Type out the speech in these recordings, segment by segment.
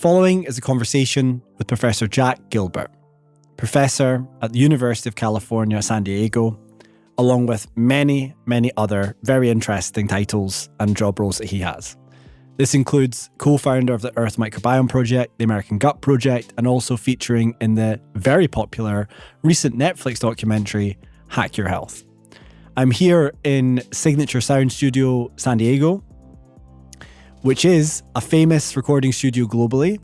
following is a conversation with Professor Jack Gilbert, professor at the University of California, San Diego, along with many, many other very interesting titles and job roles that he has. This includes co-founder of the Earth Microbiome Project, the American Gut Project, and also featuring in the very popular recent Netflix documentary, Hack Your Health. I'm here in Signature Sound Studio, San Diego, which is a famous recording studio globally.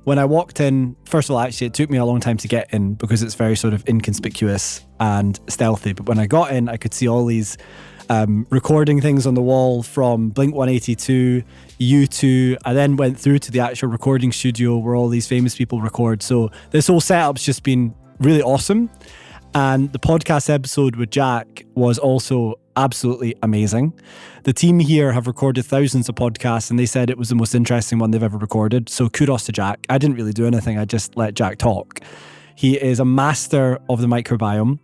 When I walked in, first of all, actually, it took me a long time to get in because it's very sort of inconspicuous and stealthy. But when I got in, I could see all these recording things on the wall from Blink-182, U2. I then went through to the actual recording studio where all these famous people record. So this whole setup's just been really awesome. And the podcast episode with Jack was also absolutely amazing. The team here have recorded thousands of podcasts and they said it was the most interesting one they've ever recorded. So kudos to Jack. I didn't really do anything. I just let Jack talk. He is a master of the microbiome.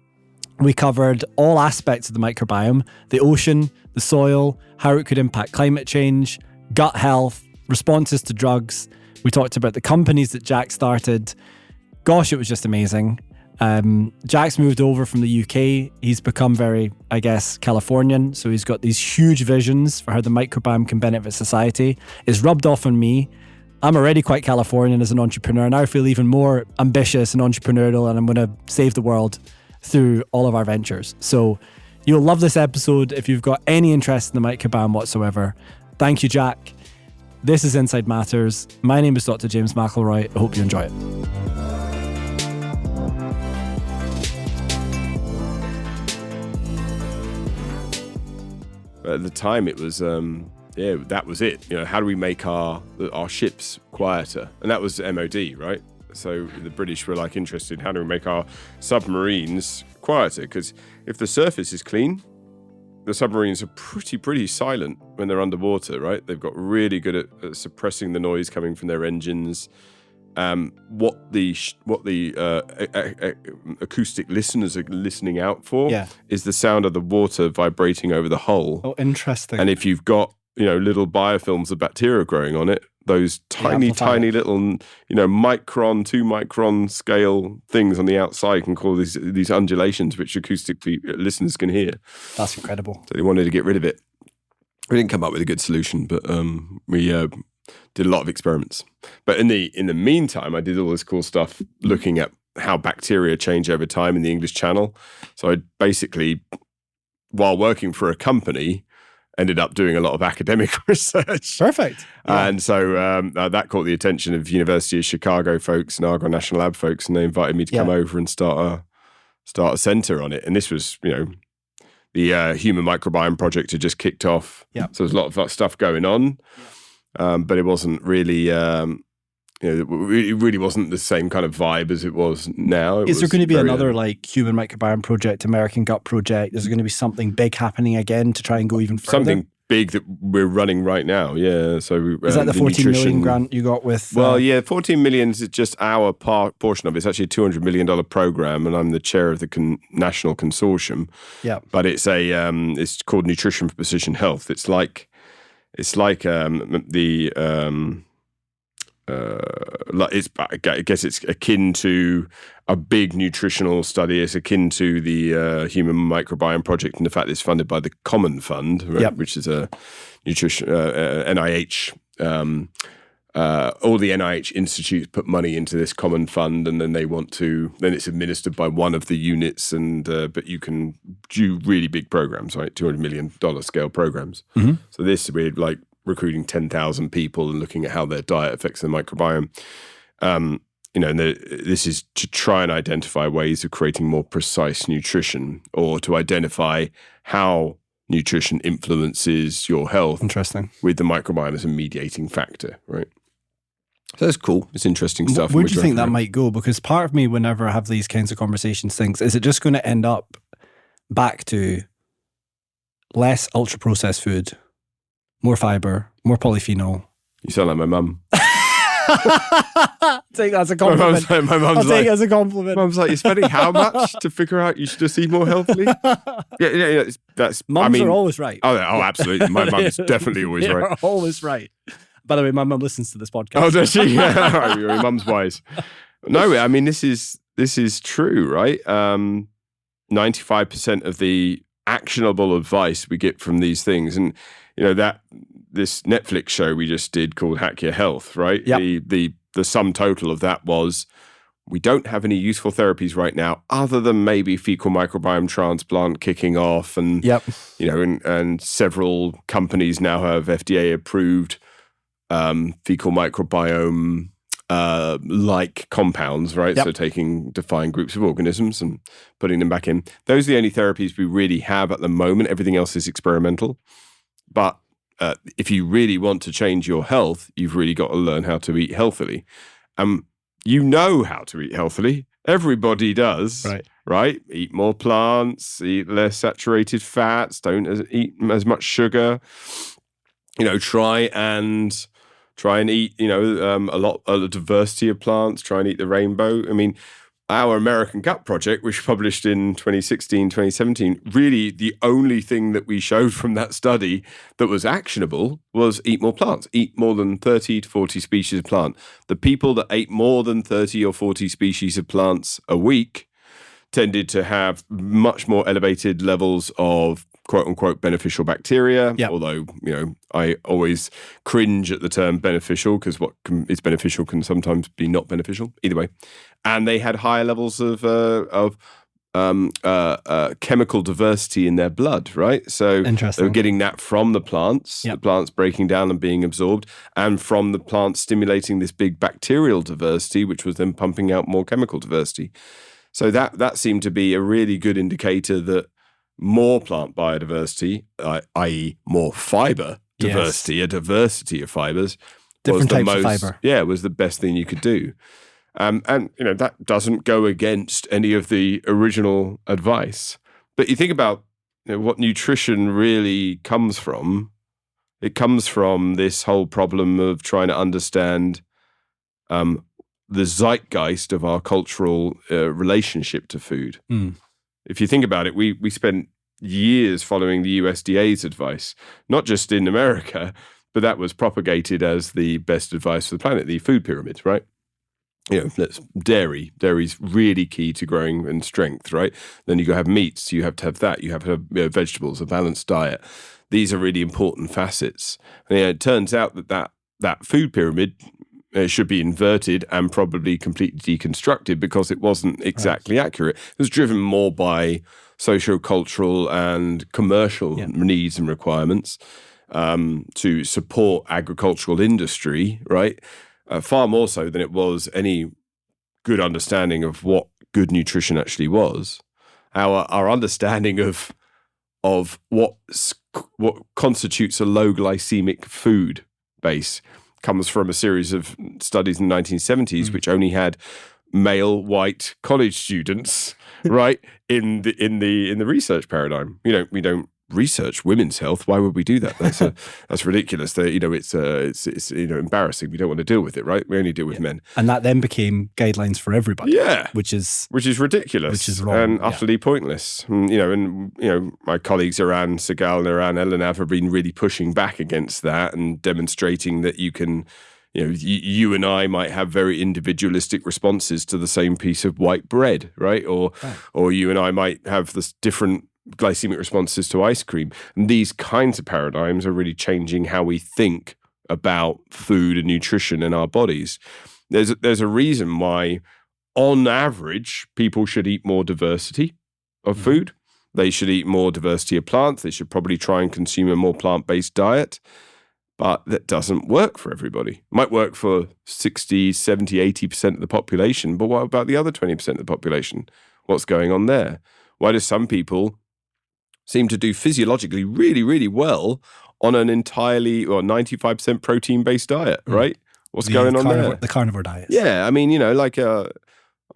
We covered all aspects of the microbiome, the ocean, the soil, how it could impact climate change, gut health, responses to drugs. We talked about the companies that Jack started. Gosh, it was just amazing. Jack's moved over from the UK. He's become very, I guess, Californian. So he's got these huge visions for how the microbiome can benefit society. It's rubbed off on me. I'm already quite Californian as an entrepreneur. Now I feel even more ambitious and entrepreneurial, and I'm going to save the world through all of our ventures. So you'll love this episode if you've got any interest in the microbiome whatsoever. Thank you, Jack. This is Inside Matters. My name is Dr. James McElroy. I hope you enjoy it. At the time, it was, that was it. You know, how do we make our ships quieter? And that was MOD, right? So the British were like interested, how do we make our submarines quieter? Because if the surface is clean, the submarines are pretty silent when they're underwater, right? They've got really good at suppressing the noise coming from their engines. What the acoustic listeners are listening out for is the sound of the water vibrating over the hull. Oh, interesting. And if you've got, little biofilms of bacteria growing on it, those tiny little, micron, 2 micron scale things on the outside can cause these undulations, which acoustic listeners can hear. That's incredible. So they wanted to get rid of it. We didn't come up with a good solution, but we did a lot of experiments. But in the meantime, I did all this cool stuff looking at how bacteria change over time in the English Channel. So I basically, while working for a company, ended up doing a lot of academic research. Perfect. Yeah. And so that caught the attention of University of Chicago folks and Argonne National Lab folks, and they invited me to come over and start a center on it. And this was, the Human Microbiome Project had just kicked off. Yeah. So there's a lot of stuff going on. But it wasn't really, it really wasn't the same kind of vibe as it was now. Is there going to be another Human Microbiome Project, American Gut Project? Is there going to be something big happening again to try and go even further? Something big that we're running right now, yeah. So is that the 14 million grant you got with? Well, 14 million is just our portion of it. It's actually a $200 million program, and I'm the chair of the national consortium. Yeah. But it's it's called Nutrition for Precision Health. It's like I guess it's akin to a big nutritional study. It's akin to the Human Microbiome Project, and the fact it's funded by the Common Fund, right, which is a nutrition NIH. All the NIH institutes put money into this Common Fund, and then then it's administered by one of the units, and but you can do really big programs, right? $200 million scale programs. Mm-hmm. So this, we're like recruiting 10,000 people and looking at how their diet affects the microbiome. This is to try and identify ways of creating more precise nutrition, or to identify how nutrition influences your health. Interesting. With the microbiome as a mediating factor, right? So that's cool. It's interesting stuff. Where do you think that might go? Because part of me, whenever I have these kinds of conversations, thinks, is it just going to end up back to less ultra-processed food, more fiber, more polyphenol? You sound like my mum. Take that as a compliment. I'll take it as a compliment. Mum's like, you're spending how much to figure out you should just eat more healthily? That's. Mums are always right. Oh, absolutely. My mum's definitely always right. You're always right. By the way, my mum listens to this podcast. Oh, does she? Yeah, all right, your mum's wise. No, I mean, this is true, right? 95% of the actionable advice we get from these things, and that this Netflix show we just did called Hack Your Health, right? Yep. The sum total of that was, we don't have any useful therapies right now, other than maybe fecal microbiome transplant kicking off, and and several companies now have FDA approved fecal microbiome like compounds, right? Yep. So taking defined groups of organisms and putting them back in. Those are the only therapies we really have at the moment. Everything else is experimental. But if you really want to change your health, you've really got to learn how to eat healthily. You know how to eat healthily. Everybody does, right? Eat more plants, eat less saturated fats, don't eat as much sugar. Try and eat, a diversity of plants, try and eat the rainbow. I mean, our American Gut Project, which published in 2016, 2017, really the only thing that we showed from that study that was actionable was eat more plants, eat more than 30 to 40 species of plant. The people that ate more than 30 or 40 species of plants a week tended to have much more elevated levels of quote unquote beneficial bacteria, although, I always cringe at the term beneficial, because what is beneficial can sometimes be not beneficial. Either way. And they had higher levels of chemical diversity in their blood, right? So they were getting that from the plants, the plants breaking down and being absorbed, and from the plants stimulating this big bacterial diversity, which was then pumping out more chemical diversity. So that seemed to be a really good indicator that more plant biodiversity, i.e. more fiber diversity, a diversity of fibers, different types of fiber. Yeah, was the best thing you could do. And that doesn't go against any of the original advice. But you think about what nutrition really comes from. It comes from this whole problem of trying to understand the zeitgeist of our cultural relationship to food. If you think about it, we spent years following the USDA's advice, not just in America, but that was propagated as the best advice for the planet, the food pyramid, right? Dairy's really key to growing and strength, right? Then you go have meats, you have to have that, you have to have vegetables, a balanced diet. These are really important facets. And it turns out that food pyramid should be inverted and probably completely deconstructed, because it wasn't exactly accurate. It was driven more by socio-cultural and commercial needs and requirements to support agricultural industry, right? Far more so than it was any good understanding of what good nutrition actually was. Our understanding of what constitutes a low glycemic food base comes from a series of studies in the 1970s, which only had male white college students, right, in the research paradigm. We don't research women's health. Why would we do that? That's ridiculous. It's embarrassing. We don't want to deal with it, right? We only deal with men. And that then became guidelines for everybody. Yeah, which is ridiculous, which is wrong, and utterly pointless. And my colleagues around Sigal and around Elenav have been really pushing back against that and demonstrating that you can. You and I might have very individualistic responses to the same piece of white bread, right? Or you and I might have this different glycemic responses to ice cream. And these kinds of paradigms are really changing how we think about food and nutrition in our bodies. There's a reason why, on average, people should eat more diversity of food. They should eat more diversity of plants. They should probably try and consume a more plant-based diet. But that doesn't work for everybody. It might work for 60, 70, 80% of the population, but what about the other 20% of the population? What's going on there? Why do some people seem to do physiologically really, really well on an entirely or 95% protein-based diet, right? What's going on there? The carnivore diet. Yeah, I mean,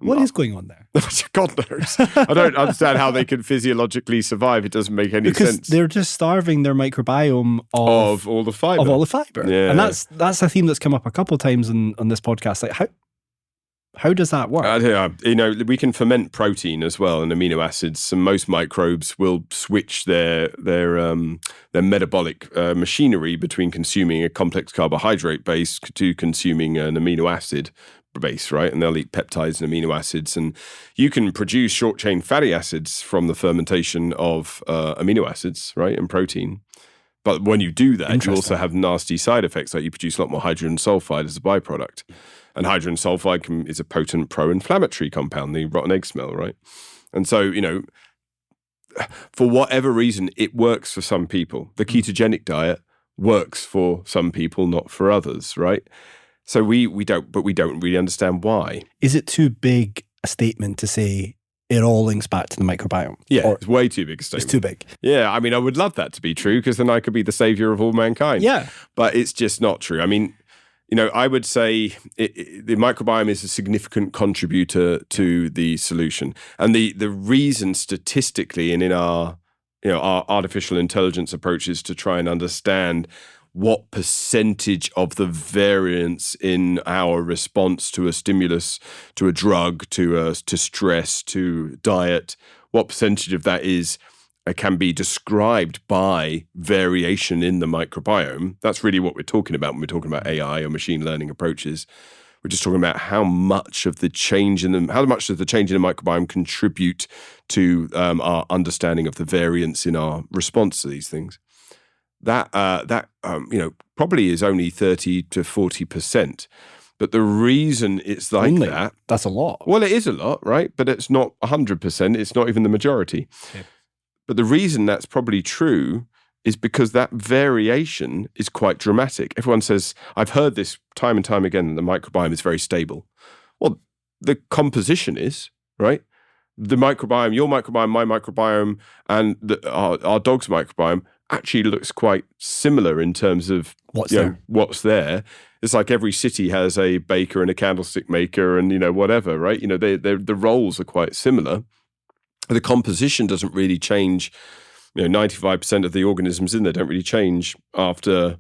what is going on there? God knows. I don't understand how they can physiologically survive. It doesn't make any sense. Because they're just starving their microbiome of all the fiber. Of all the fiber. Yeah. And that's a theme that's come up a couple of times on this podcast. Like, How does that work? We can ferment protein as well and amino acids. And most microbes will switch their metabolic machinery between consuming a complex carbohydrate base to consuming an amino acid base, right? And they'll eat peptides and amino acids. And you can produce short-chain fatty acids from the fermentation of amino acids, right, and protein. But when you do that, you also have nasty side effects, like you produce a lot more hydrogen sulfide as a byproduct. And hydrogen sulfide is a potent pro-inflammatory compound, the rotten egg smell, right? And so, for whatever reason, it works for some people. The ketogenic diet works for some people, not for others, right? So we don't really understand why. Is it too big a statement to say it all links back to the microbiome? Yeah, it's way too big a statement. It's too big. Yeah, I mean, I would love that to be true because then I could be the savior of all mankind. Yeah. But it's just not true. I mean, I would say the microbiome is a significant contributor to the solution. And the reason statistically and in our artificial intelligence approaches to try and understand what percentage of the variance in our response to a stimulus, to a drug, to stress, to diet, what percentage of that can be described by variation in the microbiome. That's really what we're talking about when we're talking about AI or machine learning approaches. We're just talking about how much does the change in the microbiome contribute to our understanding of the variance in our response to these things. That probably is only 30 to 40%. But the reason it's like that... That's a lot. Well, it is a lot, right? But it's not 100%. It's not even the majority. Okay. But the reason that's probably true is because that variation is quite dramatic. Everyone says, I've heard this time and time again, that the microbiome is very stable. Well, the composition is, right? The microbiome, your microbiome, my microbiome, and our dog's microbiome actually looks quite similar in terms of what's there. It's like every city has a baker and a candlestick maker and, whatever, right? The roles are quite similar. The composition doesn't really change. 95% of the organisms in there don't really change after,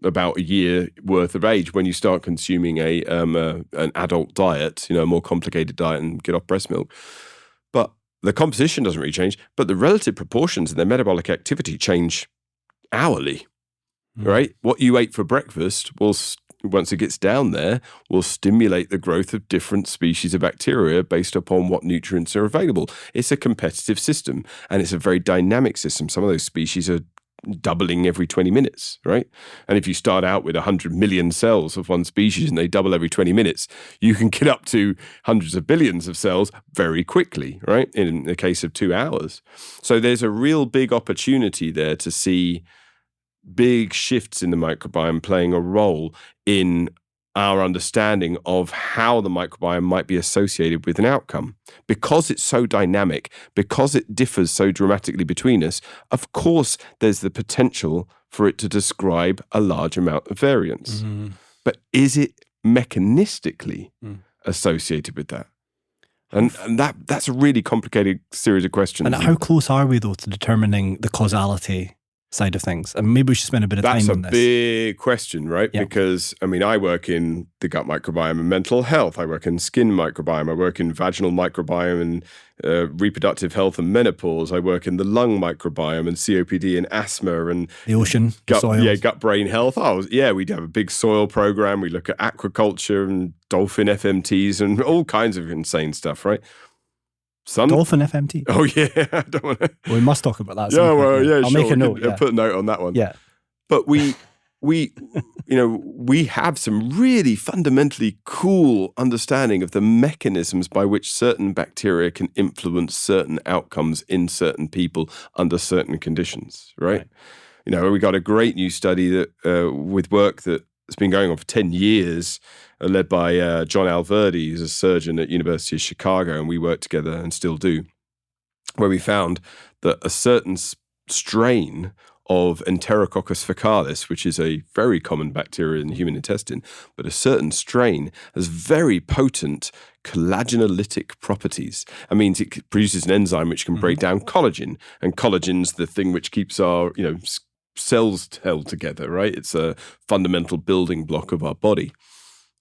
about a year worth of age when you start consuming an adult diet, a more complicated diet and get off breast milk. But the composition doesn't really change, but the relative proportions in their metabolic activity change hourly, right? What you ate for breakfast once it gets down there, will stimulate the growth of different species of bacteria based upon what nutrients are available. It's a competitive system, and it's a very dynamic system. Some of those species are doubling every 20 minutes, right? And if you start out with 100 million cells of one species and they double every 20 minutes, you can get up to hundreds of billions of cells very quickly, right? In the case of 2 hours. So there's a real big opportunity there to see big shifts in the microbiome playing a role in our understanding of how the microbiome might be associated with an outcome. Because it's so dynamic, because it differs so dramatically between us, of course, there's the potential for it to describe a large amount of variance. Mm-hmm. But is it mechanistically associated with that? And that's a really complicated series of questions. And how close are we, though, to determining the causality side of things? And maybe we should spend a bit of time on this. That's a big question, right? Yeah. Because, I work in the gut microbiome and mental health. I work in skin microbiome. I work in vaginal microbiome and reproductive health and menopause. I work in the lung microbiome and COPD and asthma and... the ocean, gut, soils. Yeah, gut-brain health. We'd have a big soil program. We look at aquaculture and dolphin FMTs and all kinds of insane stuff, right? Dolphin FMT. Oh yeah, I don't want to. We must talk about that. I'll make a note. Put a note on that one. Yeah, but we have some really fundamentally cool understanding of the mechanisms by which certain bacteria can influence certain outcomes in certain people under certain conditions. Right. We got a great new study that with work that has been going on for 10 years. Led by John Alverdi, who's a surgeon at University of Chicago, and we worked together and still do, where we found that a certain strain of Enterococcus faecalis, which is a very common bacteria in the human intestine, but a certain strain has very potent collagenolytic properties. That means it produces an enzyme which can break down collagen, and collagen's the thing which keeps our cells held together, right? It's a fundamental building block of our body.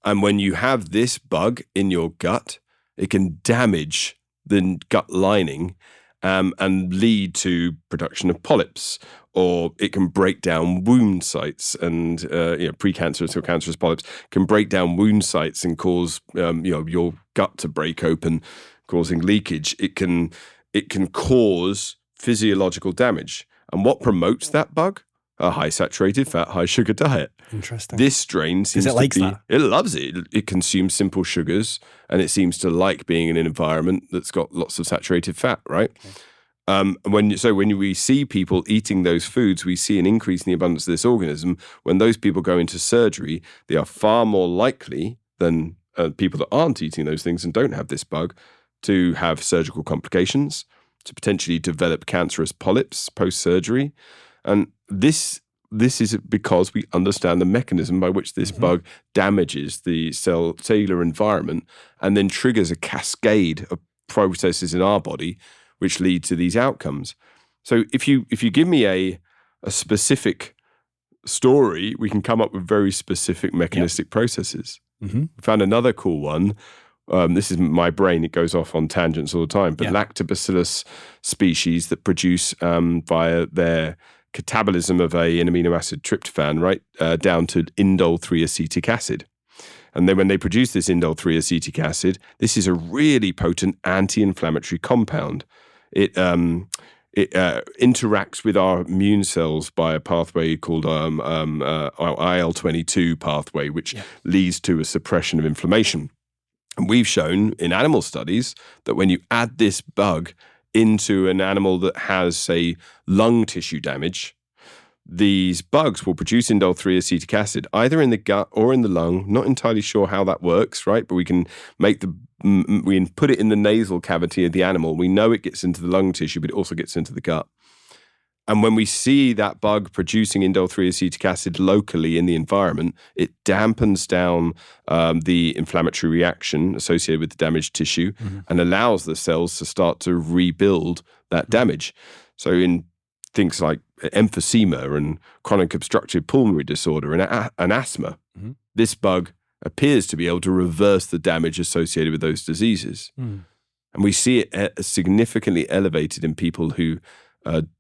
And when you have this bug in your gut, it can damage the gut lining and lead to production of polyps, or it can break down wound sites, and precancerous or cancerous polyps can break down wound sites and cause your gut to break open, causing leakage. It can cause physiological damage. And what promotes that bug? A high saturated fat, high sugar diet. Interesting. This strain seems it likes that. It loves it. It consumes simple sugars, and it seems to like being in an environment that's got lots of saturated fat, right? Okay. When we see people eating those foods, we see an increase in the abundance of this organism. When those people go into surgery, they are far more likely than people that aren't eating those things and don't have this bug to have surgical complications, to potentially develop cancerous polyps post-surgery. And this is because we understand the mechanism by which this bug damages the cellular environment and then triggers a cascade of processes in our body which lead to these outcomes. So if you give me a specific story, we can come up with very specific mechanistic processes. Mm-hmm. We found another cool one. This is my brain. It goes off on tangents all the time. But lactobacillus species that produce via their catabolism of an amino acid tryptophan, right, down to indole 3-acetic acid. And then when they produce this indole 3-acetic acid, this is a really potent anti-inflammatory compound. It interacts with our immune cells by a pathway called IL-22 pathway, which leads to a suppression of inflammation. And we've shown in animal studies that when you add this bug into an animal that has, say, lung tissue damage, these bugs will produce indole 3-acetic acid either in the gut or in the lung. Not entirely sure how that works, right? But we can put it in the nasal cavity of the animal. We know it gets into the lung tissue, but it also gets into the gut. And when we see that bug producing indole 3-acetic acid locally in the environment, it dampens down the inflammatory reaction associated with the damaged tissue and allows the cells to start to rebuild that damage. So in things like emphysema and chronic obstructive pulmonary disorder and asthma, this bug appears to be able to reverse the damage associated with those diseases. And we see it significantly elevated in people who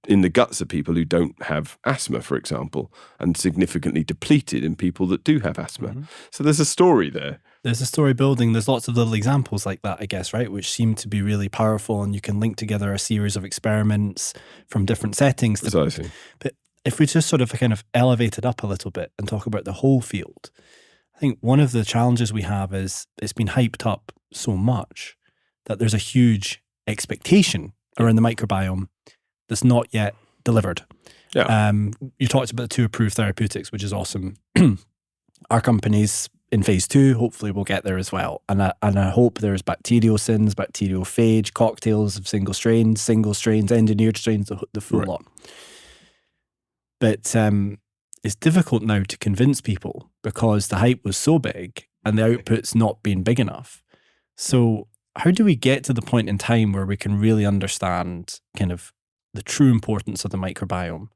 in the guts of people who don't have asthma, for example, and significantly depleted in people that do have asthma. So there's a story there. There's a story building. There's lots of little examples like that, I guess, right, which seem to be really powerful, and you can link together a series of experiments from different settings. Precisely. But if we just sort of kind of elevate it up a little bit and talk about the whole field, I think one of the challenges we have is it's been hyped up so much that there's a huge expectation around the microbiome that's not yet delivered. Yeah. You talked about the 2 approved therapeutics, which is awesome. Our company's in phase 2. Hopefully we'll get there as well. And I hope there's bacteriocins, bacteriophage, cocktails of single strains, engineered strains, the full lot. But it's difficult now to convince people because the hype was so big and the output's not been big enough. So how do we get to the point in time where we can really understand kind of the true importance of the microbiome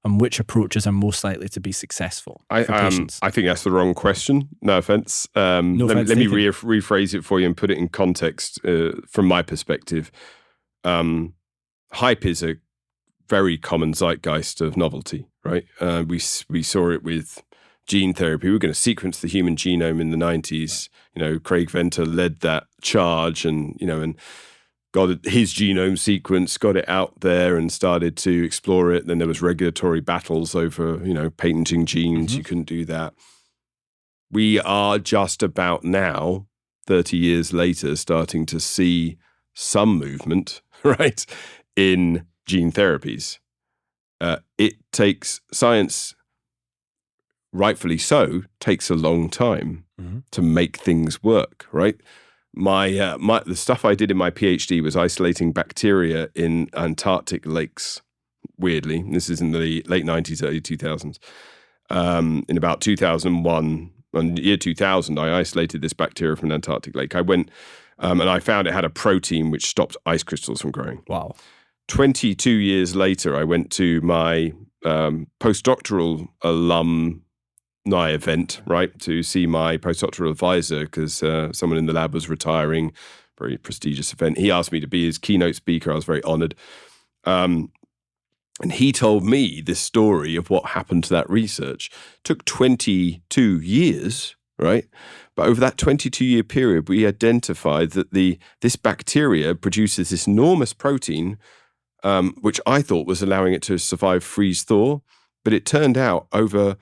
and which approaches are most likely to be successful for patients? I think that's the wrong question. No offense. Let me rephrase it for you and put it in context from my perspective. Hype is a very common zeitgeist of novelty, right? We saw it with gene therapy. We were going to sequence the human genome in the 90s. Craig Venter led that charge and got his genome sequence, got it out there and started to explore it. Then there was regulatory battles over, patenting genes. You couldn't do that. We are just about now, 30 years later, starting to see some movement, right, in gene therapies. It takes science, rightfully so, takes a long time to make things work, right? The stuff I did in my PhD was isolating bacteria in Antarctic lakes, weirdly. This is in the late 90s, early 2000s. In about 2001, in the year 2000, I isolated this bacteria from an Antarctic lake. I went and I found it had a protein which stopped ice crystals from growing. Wow. 22 years later, I went to my postdoctoral alum alumni event, right, to see my postdoctoral advisor because someone in the lab was retiring. Very prestigious event. He asked me to be his keynote speaker. I was very honored. And he told me this story of what happened to that research. It took 22 years, right? But over that 22-year period, we identified that this bacteria produces this enormous protein, which I thought was allowing it to survive freeze-thaw. But it turned out over,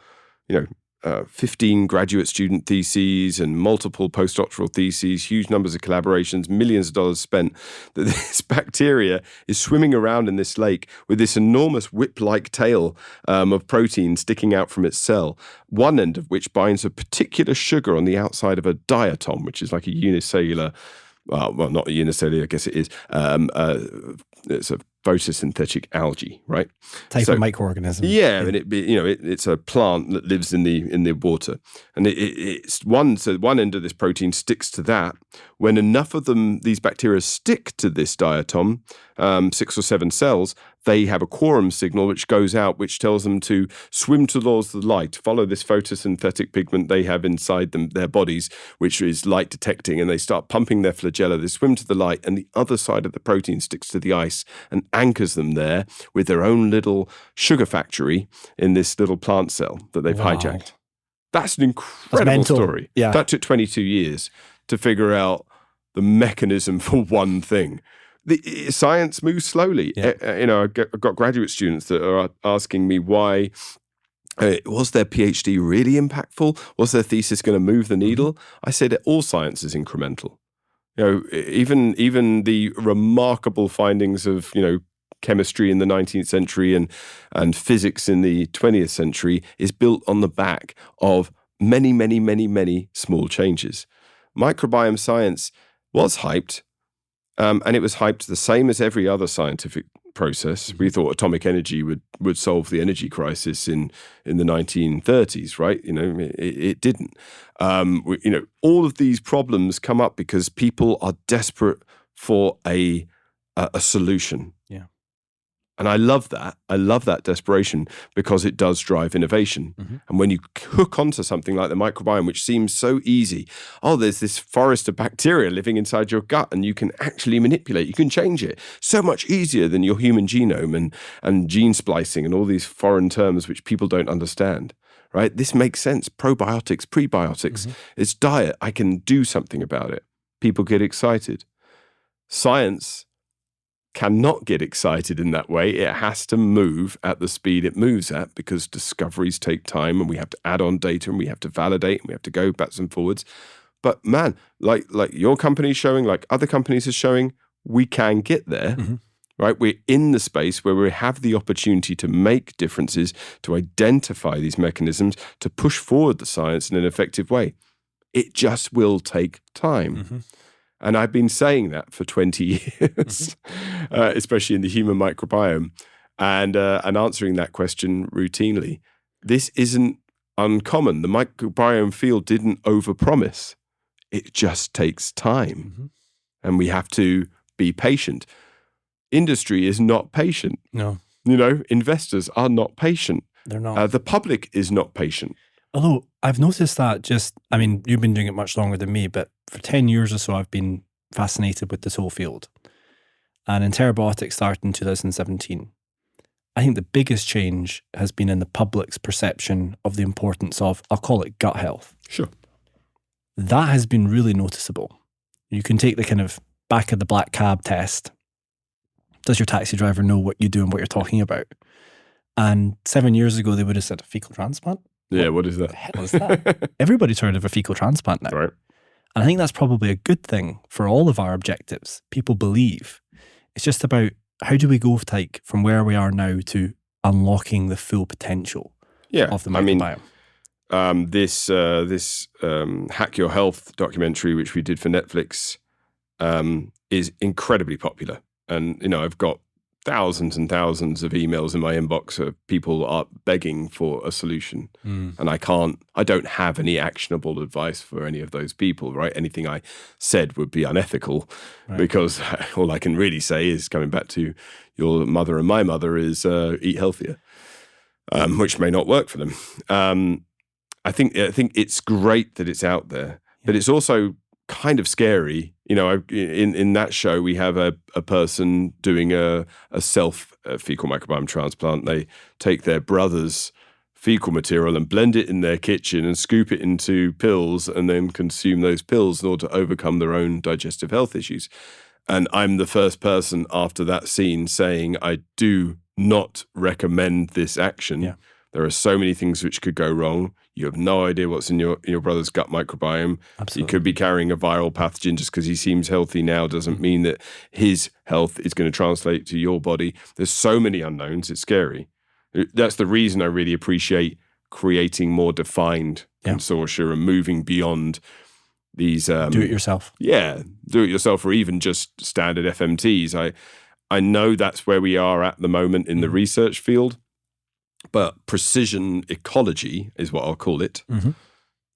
15 graduate student theses and multiple postdoctoral theses, huge numbers of collaborations, millions of dollars spent, that this bacteria is swimming around in this lake with this enormous whip-like tail of protein sticking out from its cell, one end of which binds a particular sugar on the outside of a diatom, which is like a unicellular, well, not a unicellular, I guess it is. It's a photosynthetic algae, right? Type of microorganism. Yeah, and it's a plant that lives in the water, and it's one. So one end of this protein sticks to that. When enough of these bacteria stick to this diatom, 6 or 7 cells, they have a quorum signal which goes out, which tells them to swim towards the light, follow this photosynthetic pigment they have inside their bodies, which is light detecting, and they start pumping their flagella. They swim to the light, and the other side of the protein sticks to the ice and anchors them there with their own little sugar factory in this little plant cell that they've hijacked. That's an incredible story. Yeah. That took 22 years to figure out the mechanism for one thing. The science moves slowly. Yeah. I've got graduate students that are asking me why. Was their PhD really impactful? Was their thesis going to move the needle? I say that all science is incremental. Even the remarkable findings of chemistry in the 19th century and physics in the 20th century is built on the back of many, many, many, many small changes. Microbiome science was hyped, and it was hyped the same as every other scientific process. We thought atomic energy would solve the energy crisis in the 1930s, right? It didn't. All of these problems come up because people are desperate for a solution. Yeah. And I love that. I love that desperation because it does drive innovation. Mm-hmm. And when you hook onto something like the microbiome, which seems so easy, there's this forest of bacteria living inside your gut and you can actually manipulate, you can change it so much easier than your human genome and gene splicing and all these foreign terms which people don't understand, right? This makes sense. Probiotics, prebiotics, it's diet. I can do something about it. People get excited. Science cannot get excited in that way. It has to move at the speed it moves at because discoveries take time and we have to add on data and we have to validate and we have to go backwards and forwards. But man, like your company's showing, like other companies are showing, we can get there, right? We're in the space where we have the opportunity to make differences, to identify these mechanisms, to push forward the science in an effective way. It just will take time. And I've been saying that for 20 years, especially in the human microbiome, and answering that question routinely. This isn't uncommon. The microbiome field didn't overpromise. It just takes time. And we have to be patient. Industry is not patient. No. Investors are not patient. They're not. The public is not patient. Although I've noticed that you've been doing it much longer than me, but for 10 years or so, I've been fascinated with this whole field. And Enterobiotics started in 2017. I think the biggest change has been in the public's perception of the importance of, I'll call it gut health. Sure. That has been really noticeable. You can take the kind of back of the black cab test. Does your taxi driver know what you do and what you're talking about? And 7 years ago, they would have said a fecal transplant. Yeah, what is that? What the hell is that? Everybody's heard of a fecal transplant now. Right. And I think that's probably a good thing for all of our objectives. People believe. It's just about how do we go from where we are now to unlocking the full potential of the microbiome. This Hack Your Health documentary, which we did for Netflix, is incredibly popular. And, I've got thousands and thousands of emails in my inbox of people are begging for a solution. And I don't have any actionable advice for any of those people, right? Anything I said would be unethical because all I can really say is, coming back to your mother and my mother, is eat healthier, which may not work for them. I think it's great that it's out there, but it's also kind of scary. You know, in that show, we have a person doing a self fecal microbiome transplant. They take their brother's fecal material and blend it in their kitchen and scoop it into pills and then consume those pills in order to overcome their own digestive health issues. And I'm the first person after that scene saying, I do not recommend this action. Yeah. There are so many things which could go wrong. You have no idea what's in your brother's gut microbiome. Absolutely. He could be carrying a viral pathogen. Just because he seems healthy now doesn't mean that his health is going to translate to your body. There's so many unknowns. It's scary. That's the reason I really appreciate creating more defined consortia and moving beyond these do it yourself. Yeah, do it yourself, or even just standard FMTs. I know that's where we are at the moment in the research field, but precision ecology is what I'll call it,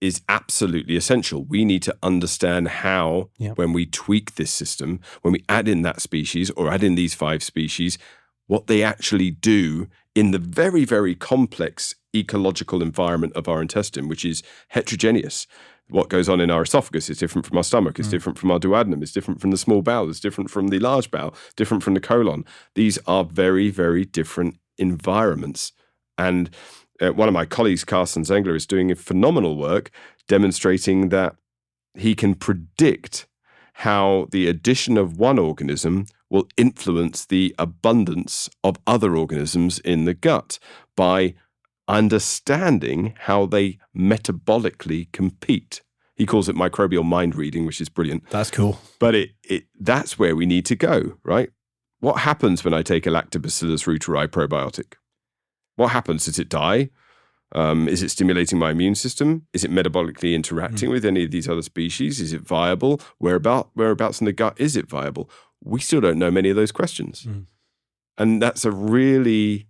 is absolutely essential. We need to understand how, when we tweak this system, when we add in that species or add in these 5 species, what they actually do in the very, very complex ecological environment of our intestine, which is heterogeneous. What goes on in our esophagus is different from our stomach, it's different from our duodenum, it's different from the small bowel, it's different from the large bowel, different from the colon. These are very, very different environments. And one of my colleagues, Carsten Zengler, is doing a phenomenal work demonstrating that he can predict how the addition of one organism will influence the abundance of other organisms in the gut by understanding how they metabolically compete. He calls it microbial mind reading, which is brilliant. That's cool. But that's where we need to go, right? What happens when I take a Lactobacillus reuteri probiotic? What happens? Does it die? Is it stimulating my immune system? Is it metabolically interacting with any of these other species? Is it viable? Whereabouts in the gut is it viable? We still don't know many of those questions. And that's a really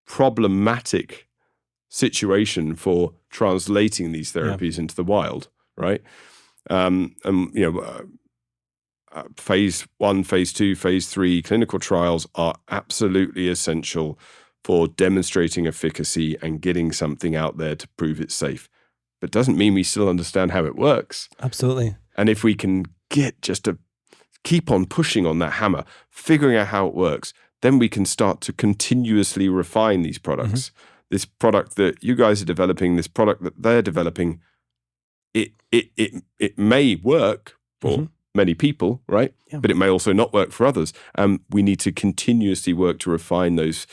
problematic situation for translating these therapies into the wild, right? Phase 1, phase 2, phase 3 clinical trials are absolutely essential for demonstrating efficacy and getting something out there to prove it's safe. But doesn't mean we still understand how it works. Absolutely. And if we can get just to keep on pushing on that hammer, figuring out how it works, then we can start to continuously refine these products. This product that you guys are developing, this product that they're developing, it may work for many people, right? Yeah. But it may also not work for others. We need to continuously work to refine those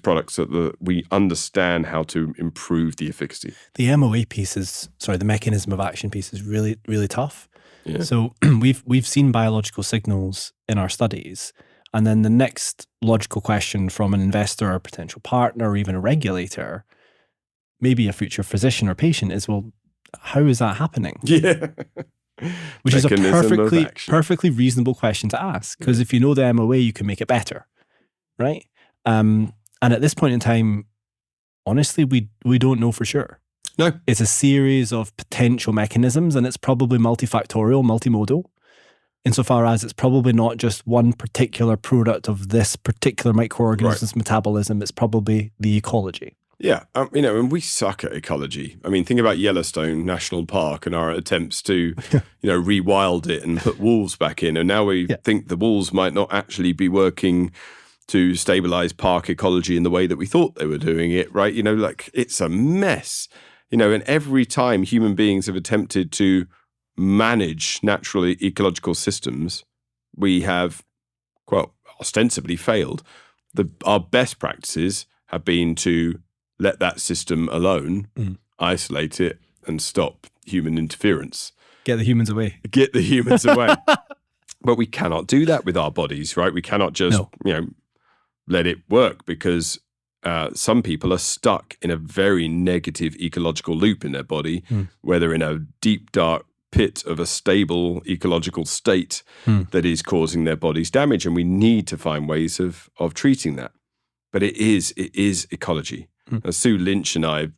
products so that we understand how to improve the efficacy. The MOA piece the mechanism of action piece is really, really tough. Yeah. So we've seen biological signals in our studies, and then the next logical question from an investor or potential partner or even a regulator, maybe a future physician or patient, is, well, how is that happening? Yeah. Which is a perfectly reasonable question to ask, because if you know the MOA, you can make it better, right? And at this point in time, honestly, we don't know for sure. No. It's a series of potential mechanisms, and it's probably multifactorial, multimodal, insofar as it's probably not just one particular product of this particular microorganism's metabolism. It's probably the ecology. Yeah, and we suck at ecology. I mean, think about Yellowstone National Park and our attempts to, rewild it and put wolves back in. And now we think the wolves might not actually be working to stabilize park ecology in the way that we thought they were doing it, right? It's a mess. And every time human beings have attempted to manage natural ecological systems, we have, ostensibly failed. Our best practices have been to let that system alone, isolate it, and stop human interference. Get the humans away. But we cannot do that with our bodies, right? We cannot just, let it work, because some people are stuck in a very negative ecological loop in their body, where they're in a deep, dark pit of a stable ecological state that is causing their bodies damage. And we need to find ways of treating that. But it is ecology. Sue Lynch and I have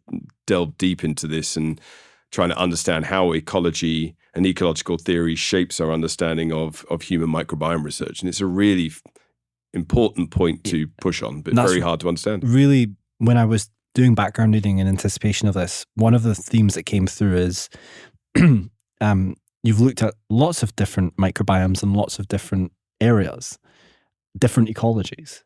delved deep into this and trying to understand how ecology and ecological theory shapes our understanding of human microbiome research. And it's a really important point to push on, but very hard to understand. Really, when I was doing background reading in anticipation of this, one of the themes that came through is you've looked at lots of different microbiomes and lots of different areas, different ecologies.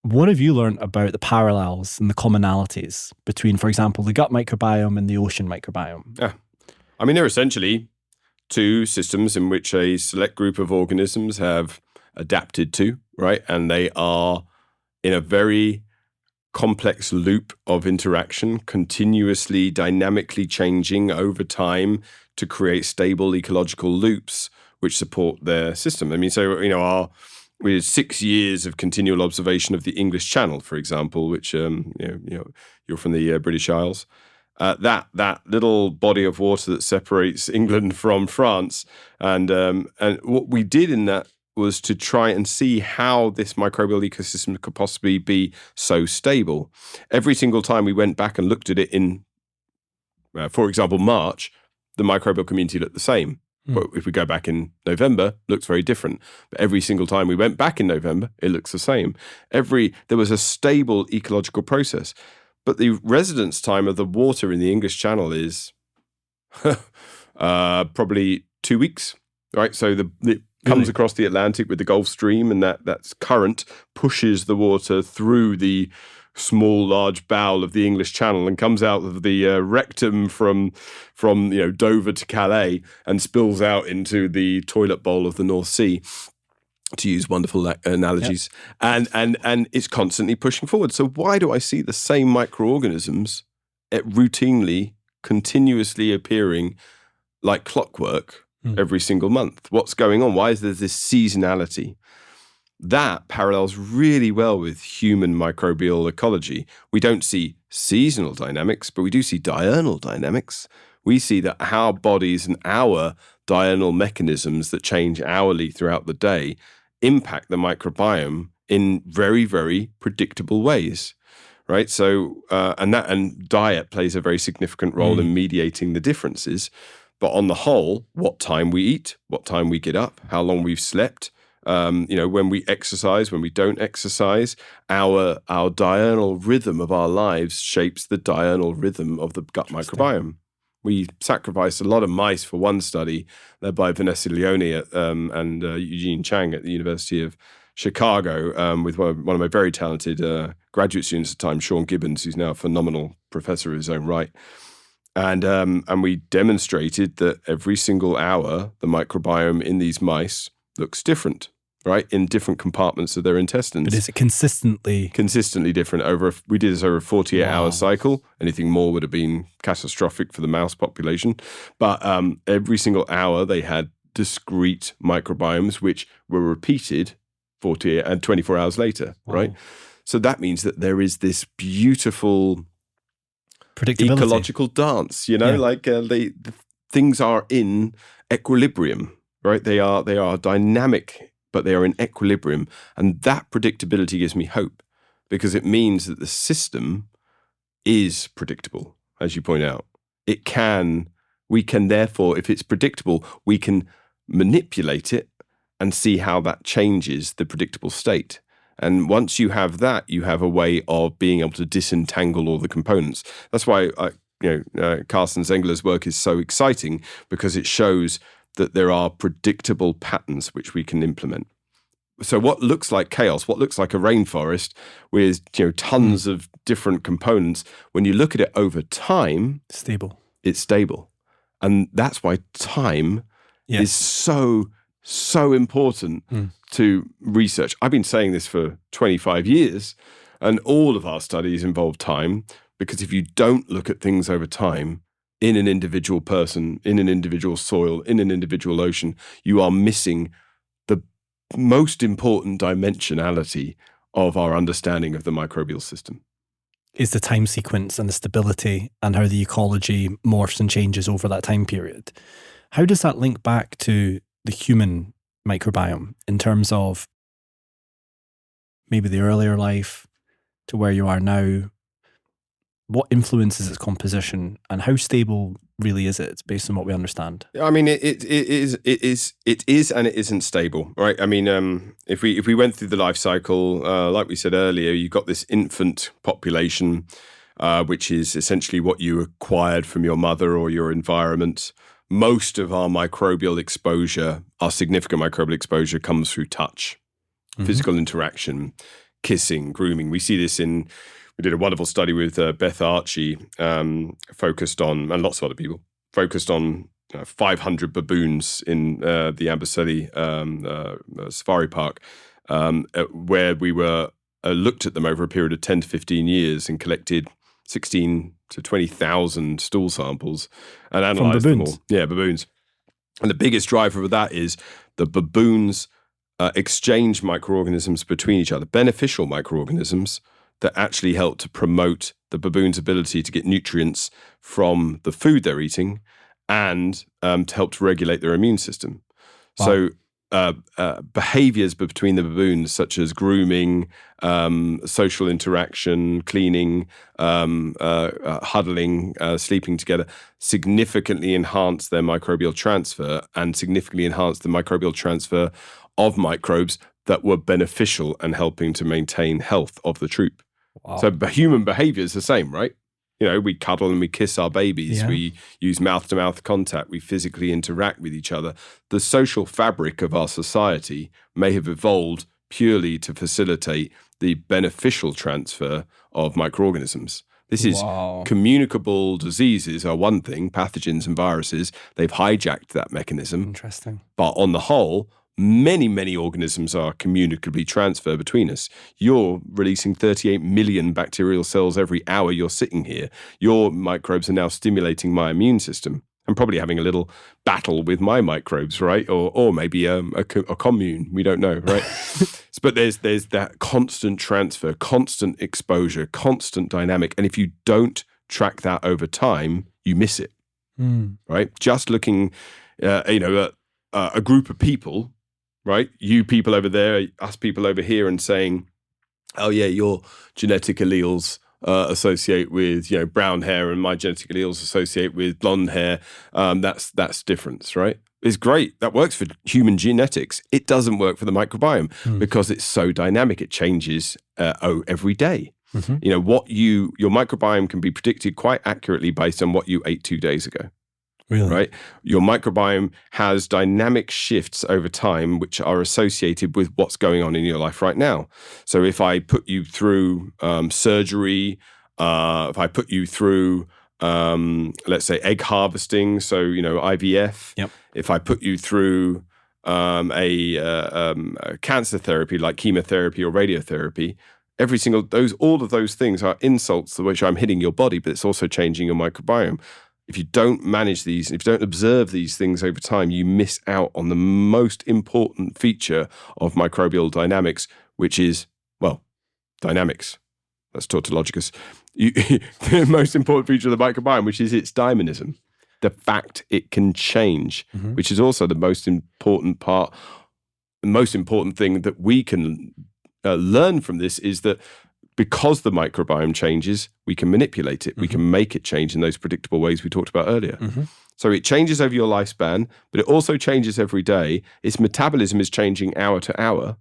What have you learned about the parallels and the commonalities between, for example, the gut microbiome and the ocean microbiome? Yeah. I mean, they're essentially two systems in which a select group of organisms have adapted to, right? And they are in a very complex loop of interaction, continuously, dynamically changing over time to create stable ecological loops which support their system. I mean, so, we had 6 years of continual observation of the English Channel, for example, which, you're from the British Isles. That little body of water that separates England from France. And what we did in that was to try and see how this microbial ecosystem could possibly be so stable. Every single time we went back and looked at it in, for example, March, the microbial community looked the same. But if we go back in November, it looks very different. But every single time we went back in November, it looks the same. There was a stable ecological process. But the residence time of the water in the English Channel is probably 2 weeks, right? So it comes across the Atlantic with the Gulf Stream, and that current pushes the water through the small, large bowel of the English Channel and comes out of the rectum from Dover to Calais and spills out into the toilet bowl of the North Sea, to use wonderful analogies. Yep. And it's constantly pushing forward. So why do I see the same microorganisms routinely, continuously appearing like clockwork every single month? What's going on? Why is there this seasonality? That parallels really well with human microbial ecology. We don't see seasonal dynamics, but we do see diurnal dynamics. We see that our bodies and our diurnal mechanisms that change hourly throughout the day impact the microbiome in very, very predictable ways, right? So, and diet plays a very significant role in mediating the differences. But on the whole, what time we eat, what time we get up, how long we've slept, when we exercise, when we don't exercise, our diurnal rhythm of our lives shapes the diurnal rhythm of the gut microbiome. We sacrificed a lot of mice for one study led by Vanessa Leone and Eugene Chang at the University of Chicago with one of my very talented graduate students at the time, Sean Gibbons, who's now a phenomenal professor of his own right. And we demonstrated that every single hour, the microbiome in these mice looks different, right? In different compartments of their intestines. But is it consistently different? We did this over a 48-hour cycle. Anything more would have been catastrophic for the mouse population. But every single hour they had discrete microbiomes which were repeated 48 and 24 hours later, right? So that means that there is this beautiful ecological dance, like the things are in equilibrium. Right, they are dynamic, but they are in equilibrium, and that predictability gives me hope because it means that the system is predictable, as you point out. We can therefore, if it's predictable, we can manipulate it and see how that changes the predictable state. And once you have that, you have a way of being able to disentangle all the components. That's why Carsten Zengler's work is so exciting because it shows that there are predictable patterns which we can implement. So what looks like chaos, what looks like a rainforest with tons of different components, when you look at it over time, it's stable. And that's why time is so important to research. I've been saying this for 25 years, and all of our studies involve time, because if you don't look at things over time, in an individual person, in an individual soil, in an individual ocean, you are missing the most important dimensionality of our understanding of the microbial system. Is the time sequence and the stability and how the ecology morphs and changes over that time period. How does that link back to the human microbiome in terms of maybe the earlier life to where you are now? What influences its composition, and how stable really is it? It's based on what we understand. I mean, it is, and it isn't stable, right? I mean, if we went through the life cycle, like we said earlier, you've got this infant population, which is essentially what you acquired from your mother or your environment. Most of our microbial exposure, our significant microbial exposure, comes through touch, physical interaction, kissing, grooming. We see this we did a wonderful study with Beth Archie, focused on, and lots of other people, focused on 500 baboons in the Amboseli Safari Park, where we were looked at them over a period of 10 to 15 years and collected 16 to 20,000 stool samples and analysed them all. Yeah, baboons. And the biggest driver of that is the baboons exchange microorganisms between each other, beneficial microorganisms that actually help to promote the baboon's ability to get nutrients from the food they're eating and to help to regulate their immune system. Wow. So behaviors between the baboons, such as grooming, social interaction, cleaning, huddling, sleeping together, significantly enhance their microbial transfer and significantly enhance the microbial transfer of microbes that were beneficial and helping to maintain health of the troop. Wow. So human behavior is the same, right? You know, we cuddle and we kiss our babies. Yeah. We use mouth-to-mouth contact. We physically interact with each other. The social fabric of our society may have evolved purely to facilitate the beneficial transfer of microorganisms. This is communicable diseases are one thing, pathogens and viruses. They've hijacked that mechanism. Interesting. But on the whole, many organisms are communicably transferred between us. You're releasing 38 million bacterial cells every hour you're sitting here. Your microbes are now stimulating my immune system. I'm probably having a little battle with my microbes, right? Or maybe a commune. We don't know, right? But there's that constant transfer, constant exposure, constant dynamic. And if you don't track that over time, you miss it, right? Just looking, at a group of people, right? You people over there, us people over here, and saying, oh yeah, your genetic alleles associate with brown hair, and my genetic alleles associate with blonde hair. That's difference, right? It's great. That works for human genetics. It doesn't work for the microbiome because it's so dynamic. It changes every day. Mm-hmm. Your microbiome can be predicted quite accurately based on what you ate 2 days ago. Really? Right? Your microbiome has dynamic shifts over time which are associated with what's going on in your life right now. So if I put you through surgery, if I put you through, let's say, egg harvesting, so, IVF, yep. If I put you through a cancer therapy like chemotherapy or radiotherapy, all of those things are insults to which I'm hitting your body, but it's also changing your microbiome. If you don't manage these, if you don't observe these things over time, you miss out on the most important feature of microbial dynamics, which is, dynamics. That's tautologicus. The most important feature of the microbiome, which is its dynamism. The fact it can change, which is also the most important part. The most important thing that we can learn from this is that because the microbiome changes, we can manipulate it. We can make it change in those predictable ways we talked about earlier. So it changes over your lifespan, but it also changes every day. Its metabolism is changing hour to hour.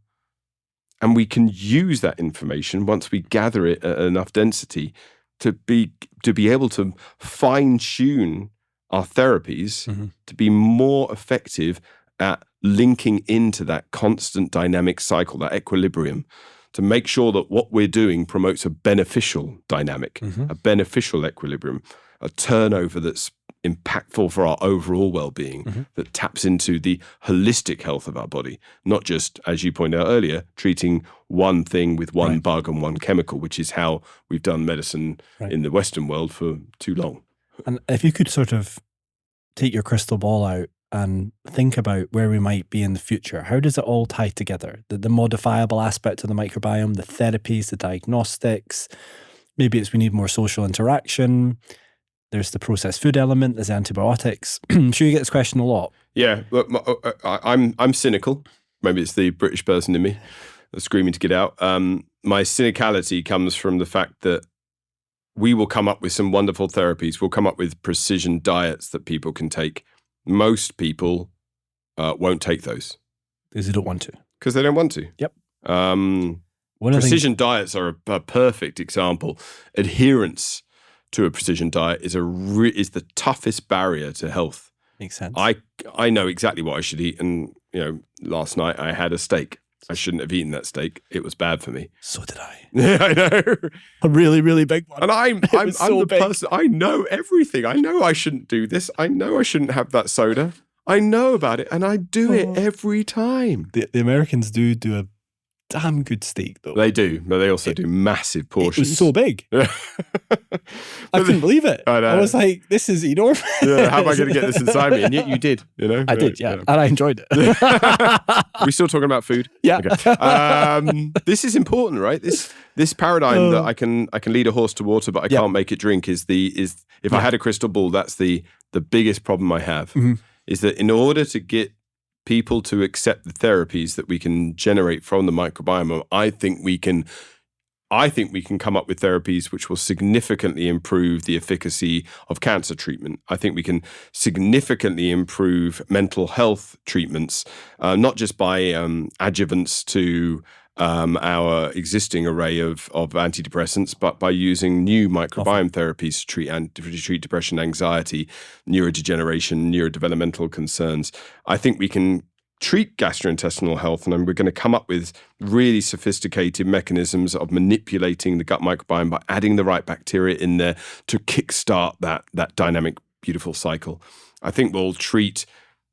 And we can use that information once we gather it at enough density to be able to fine-tune our therapies to be more effective at linking into that constant dynamic cycle, that equilibrium, to make sure that what we're doing promotes a beneficial dynamic, a beneficial equilibrium, a turnover that's impactful for our overall well-being, that taps into the holistic health of our body, not just, as you pointed out earlier, treating one thing with one bug and one chemical, which is how we've done medicine in the Western world for too long. And if you could sort of take your crystal ball out and think about where we might be in the future, how does it all tie together? The modifiable aspect of the microbiome, the therapies, the diagnostics, maybe it's we need more social interaction. There's the processed food element, there's antibiotics. I'm sure you get this question a lot. Yeah, look, I'm cynical. Maybe it's the British person in me that's screaming to get out. My cynicality comes from the fact that we will come up with some wonderful therapies. We'll come up with precision diets that people can take. Most people won't take those. Because they don't want to. Because they don't want to. Yep. Precision diets are a perfect example. Adherence to a precision diet is the toughest barrier to health. Makes sense. I know exactly what I should eat, and last night I had a steak. I shouldn't have eaten that steak. It was bad for me. So did I. Yeah, I know. A really, really big one. And I'm so the big. person. I know everything. I know I shouldn't do this. I know I shouldn't have that soda. I know about it, and I do it every time. The Americans do a damn good steak, though. They do, but they also do massive portions. It was so big. I couldn't believe it. I was like, this is enormous. Yeah, how am I going to get this inside me? And yet you did, I did, yeah. And I enjoyed it. Are we still talking about food? Yeah. Okay. This is important, right? This paradigm that I can lead a horse to water, but I can't make it drink is if I had a crystal ball, that's the biggest problem I have. Mm-hmm. Is that in order to get people to accept the therapies that we can generate from the microbiome, I think we can come up with therapies which will significantly improve the efficacy of cancer treatment. I think we can significantly improve mental health treatments, not just by adjuvants to our existing array of antidepressants, but by using new microbiome therapies to treat depression, anxiety, neurodegeneration, neurodevelopmental concerns. I think we can treat gastrointestinal health, and we're going to come up with really sophisticated mechanisms of manipulating the gut microbiome by adding the right bacteria in there to kickstart that dynamic, beautiful cycle. I think we'll treat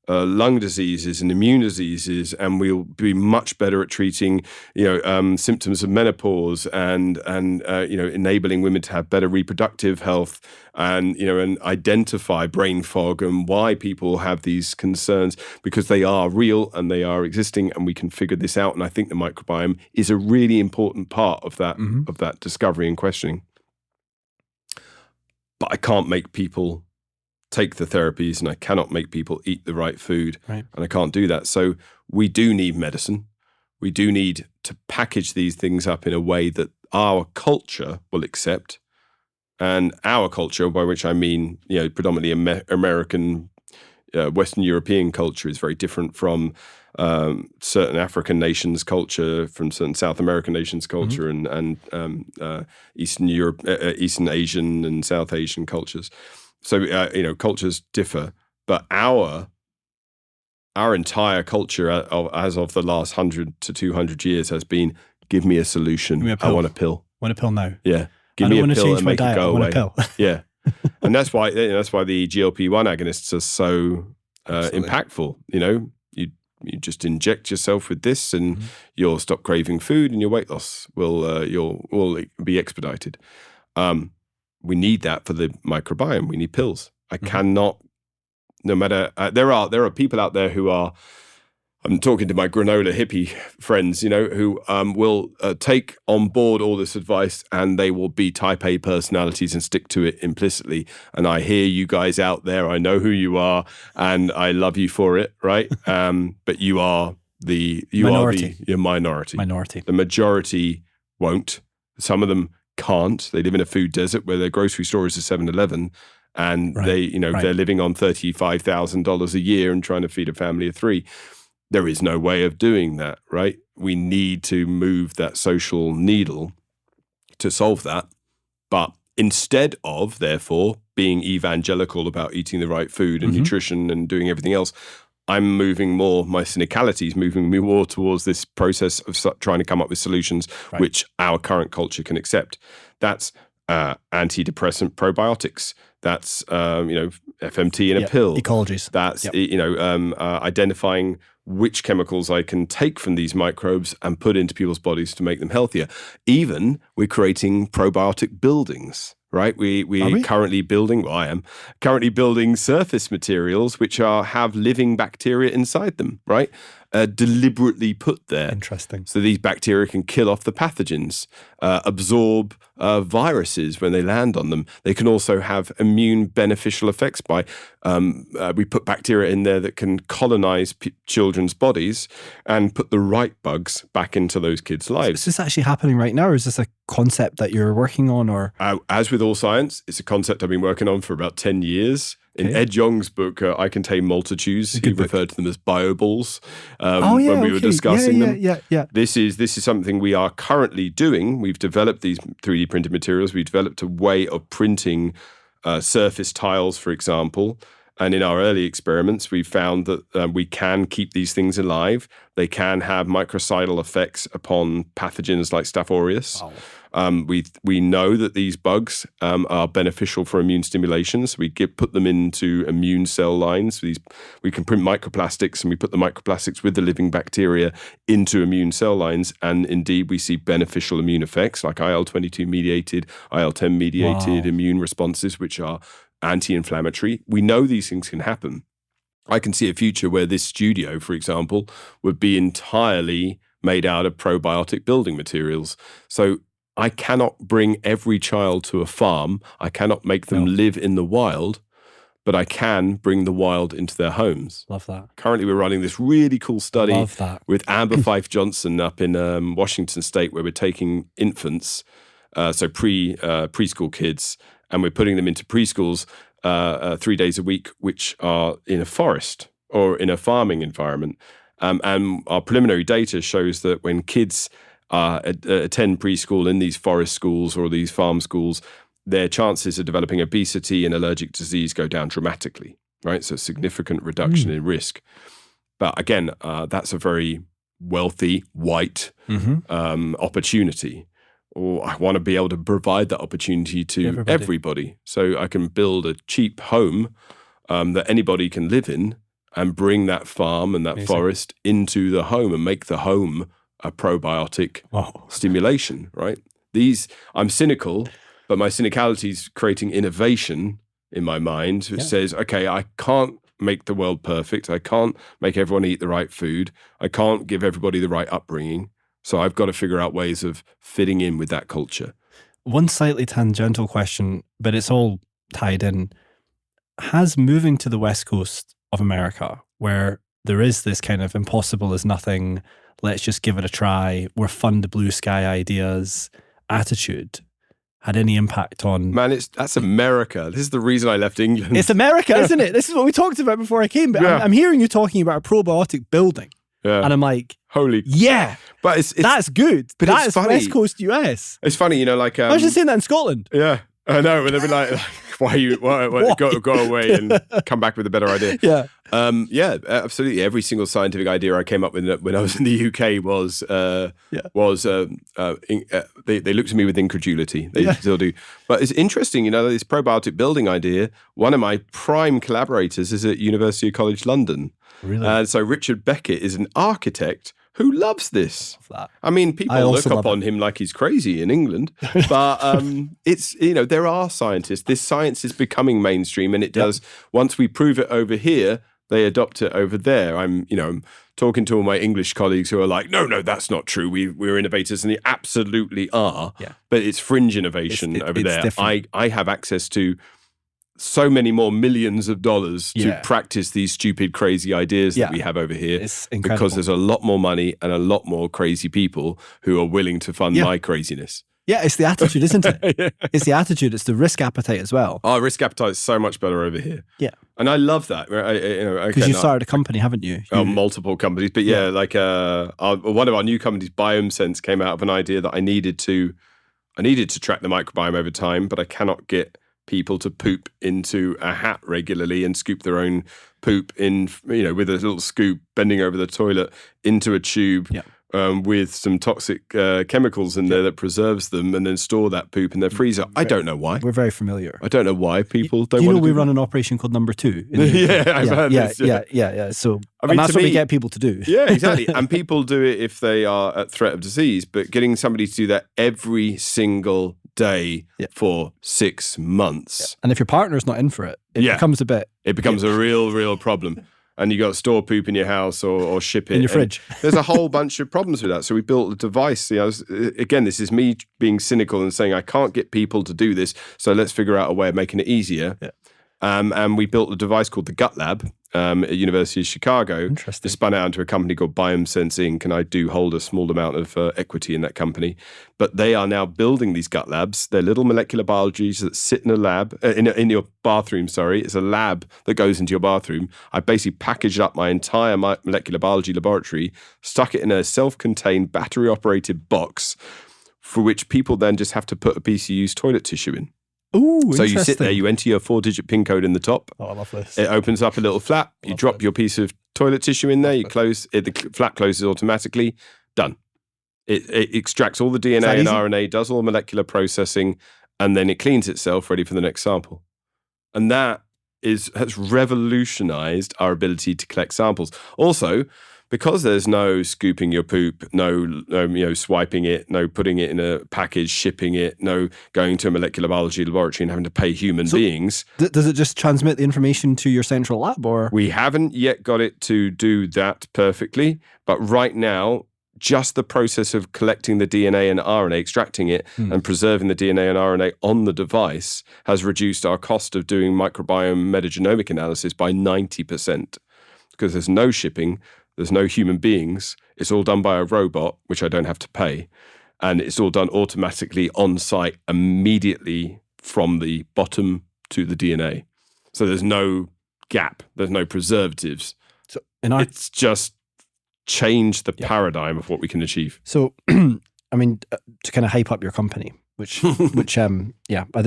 lung diseases and immune diseases, and we'll be much better at treating, symptoms of menopause and enabling women to have better reproductive health, and identify brain fog and why people have these concerns, because they are real and they are existing, and we can figure this out. And I think the microbiome is a really important part of that discovery and questioning. But I can't make people take the therapies, and I cannot make people eat the right food, right. And I can't do that. So we do need medicine. We do need to package these things up in a way that our culture will accept. And our culture, by which I mean, predominantly American, Western European culture, is very different from certain African nations' culture, from certain South American nations' culture, and Eastern Europe, Eastern Asian and South Asian cultures. So, cultures differ, but our entire culture as of the last 100 to 200 years has been, give me a solution. Give me a pill. I want a pill. Want a pill now. Yeah. Give me a pill and make it go away. I want a pill. Yeah. And that's why the GLP-1 agonists are so impactful. You just inject yourself with this, and you'll stop craving food, and your weight loss will be expedited. We need that for the microbiome. We need pills. I cannot, no matter, there are people out there who are, I'm talking to my granola hippie friends, who will take on board all this advice, and they will be type A personalities and stick to it implicitly. And I hear you guys out there. I know who you are, and I love you for it, right? But you are Minority. You're minority. Minority. The majority won't. Some of them can't. They live in a food desert where their grocery store is a 7-Eleven, and they're living on $35,000 a year and trying to feed a family of 3. There is no way of doing that, right? We need to move that social needle to solve that. But instead of, therefore, being evangelical about eating the right food and nutrition and doing everything else, I'm moving more, my cynicality is moving me more towards this process of trying to come up with solutions which our current culture can accept. That's antidepressant probiotics. That's, FMT in a pill. Ecologies. That's, identifying which chemicals I can take from these microbes and put into people's bodies to make them healthier. Even we're creating probiotic buildings. Right, we currently building. Well, I am currently building surface materials which have living bacteria inside them. Right, deliberately put there. Interesting. So these bacteria can kill off the pathogens, absorb viruses when they land on them. They can also have immune beneficial effects by, we put bacteria in there that can colonize children's bodies and put the right bugs back into those kids' lives. Is this actually happening right now, or is this a concept that you're working on? Or as with all science, it's a concept I've been working on for about 10 years. In Ed Yong's book, I Contain Multitudes, he referred to them as bioballs when we were discussing them. Yeah. This is something we are currently doing. We've developed these 3D printed materials. We've developed a way of printing surface tiles, for example. And in our early experiments, we found that we can keep these things alive. They can have microcidal effects upon pathogens like Staph aureus. Wow. We know that these bugs are beneficial for immune stimulation. So we put them into immune cell lines. We can print microplastics, and we put the microplastics with the living bacteria into immune cell lines. And indeed, we see beneficial immune effects like IL-22 mediated, IL-10 mediated immune responses, which are anti-inflammatory. We know these things can happen. I can see a future where this studio, for example, would be entirely made out of probiotic building materials. So I cannot bring every child to a farm. I cannot make them live in the wild, but I can bring the wild into their homes. Love that. Currently, we're running this really cool study with Amber Fife Johnson up in Washington State, where we're taking infants, so preschool kids, and we're putting them into preschools 3 days a week, which are in a forest or in a farming environment. And our preliminary data shows that when kids attend preschool in these forest schools or these farm schools, their chances of developing obesity and allergic disease go down dramatically, right? So significant reduction in risk. But again, that's a very wealthy, white opportunity. Or I want to be able to provide that opportunity to everybody. So I can build a cheap home that anybody can live in and bring that farm and that forest into the home and make the home a probiotic stimulation, right? I'm cynical, but my cynicality is creating innovation in my mind, which says, okay, I can't make the world perfect. I can't make everyone eat the right food. I can't give everybody the right upbringing. So I've got to figure out ways of fitting in with that culture. One slightly tangential question, but it's all tied in. Has moving to the West Coast of America, where there is this kind of impossible is nothing, let's just give it a try, we're fun to blue sky ideas attitude, had any impact on... Man, that's America. This is the reason I left England. It's America, isn't it? This is what we talked about before I came. But I'm hearing you talking about a probiotic building. Yeah. And I'm like, holy, but that's good. But that's funny. West Coast US. It's funny, like I was just saying that in Scotland. Yeah, I know. And they'd be like, why go away and come back with a better idea? Yeah, absolutely. Every single scientific idea I came up with when I was in the UK was they looked at me with incredulity. They still do. But it's interesting, this probiotic building idea. One of my prime collaborators is at University College London. Really? And so Richard Beckett is an architect who loves this. I mean, people look upon him like he's crazy in England, but it's, there are scientists. This science is becoming mainstream, and it does. Once we prove it over here, they adopt it over there. I'm talking to all my English colleagues who are like, no, that's not true. We're innovators, and they absolutely are. Yeah. But it's fringe innovation over there. Different. I have access to so many more millions of dollars to practice these stupid, crazy ideas that we have over here. It's incredible. Because there's a lot more money and a lot more crazy people who are willing to fund my craziness. Yeah, it's the attitude, isn't it? It's the attitude. It's the risk appetite as well. Oh, risk appetite is so much better over here. Yeah. And I love that. Because you started a company, haven't you? Multiple companies. But one of our new companies, BiomeSense, came out of an idea that I needed to track the microbiome over time, but I cannot get people to poop into a hat regularly and scoop their own poop in, with a little scoop, bending over the toilet into a tube with some toxic chemicals in there that preserves them, and then store that poop in their freezer. I don't know why. We're very familiar. I don't know why people don't want to do we run an operation called Number 2. I've heard this. Yeah. So that's what we get people to do. Yeah, exactly. And people do it if they are at threat of disease, but getting somebody to do that every single day for 6 months. And if your partner's not in for it, it becomes a bit... It becomes a real problem. and you got to store poop in your house or ship it in your fridge. There's a whole bunch of problems with that. So we built a device. Again, this is me being cynical and saying I can't get people to do this, so let's figure out a way of making it easier. Yeah. And we built a device called the GutLab at University of Chicago. Interesting. Spun out into a company called BiomeSense Inc. And I do hold a small amount of equity in that company. But they are now building these GutLabs. They're little molecular biologies that sit in a lab, in your bathroom, sorry. It's a lab that goes into your bathroom. I basically packaged up my entire molecular biology laboratory, stuck it in a self-contained battery-operated box for which people then just have to put a piece of used toilet tissue in. Ooh, so you sit there, you enter your 4-digit PIN code in the top. Oh, I love this. It opens up a little flap. You drop your piece of toilet tissue in there. You close it. The flap closes automatically. Done. It extracts all the DNA and RNA, does all the molecular processing, and then it cleans itself, ready for the next sample. And that has revolutionized our ability to collect samples. Also, because there's no scooping your poop, no swiping it, no putting it in a package, shipping it, no going to a molecular biology laboratory and having to pay human beings. Does it just transmit the information to your central lab, or? We haven't yet got it to do that perfectly, but right now, just the process of collecting the DNA and RNA, extracting it and preserving the DNA and RNA on the device has reduced our cost of doing microbiome metagenomic analysis by 90%. Because there's no shipping, there's no human beings. It's all done by a robot, which I don't have to pay. And it's all done automatically on site immediately from the bottom to the DNA. So there's no gap. There's no preservatives. So it's just changed the paradigm of what we can achieve. So, I mean, to kind of hype up your company, which I didn't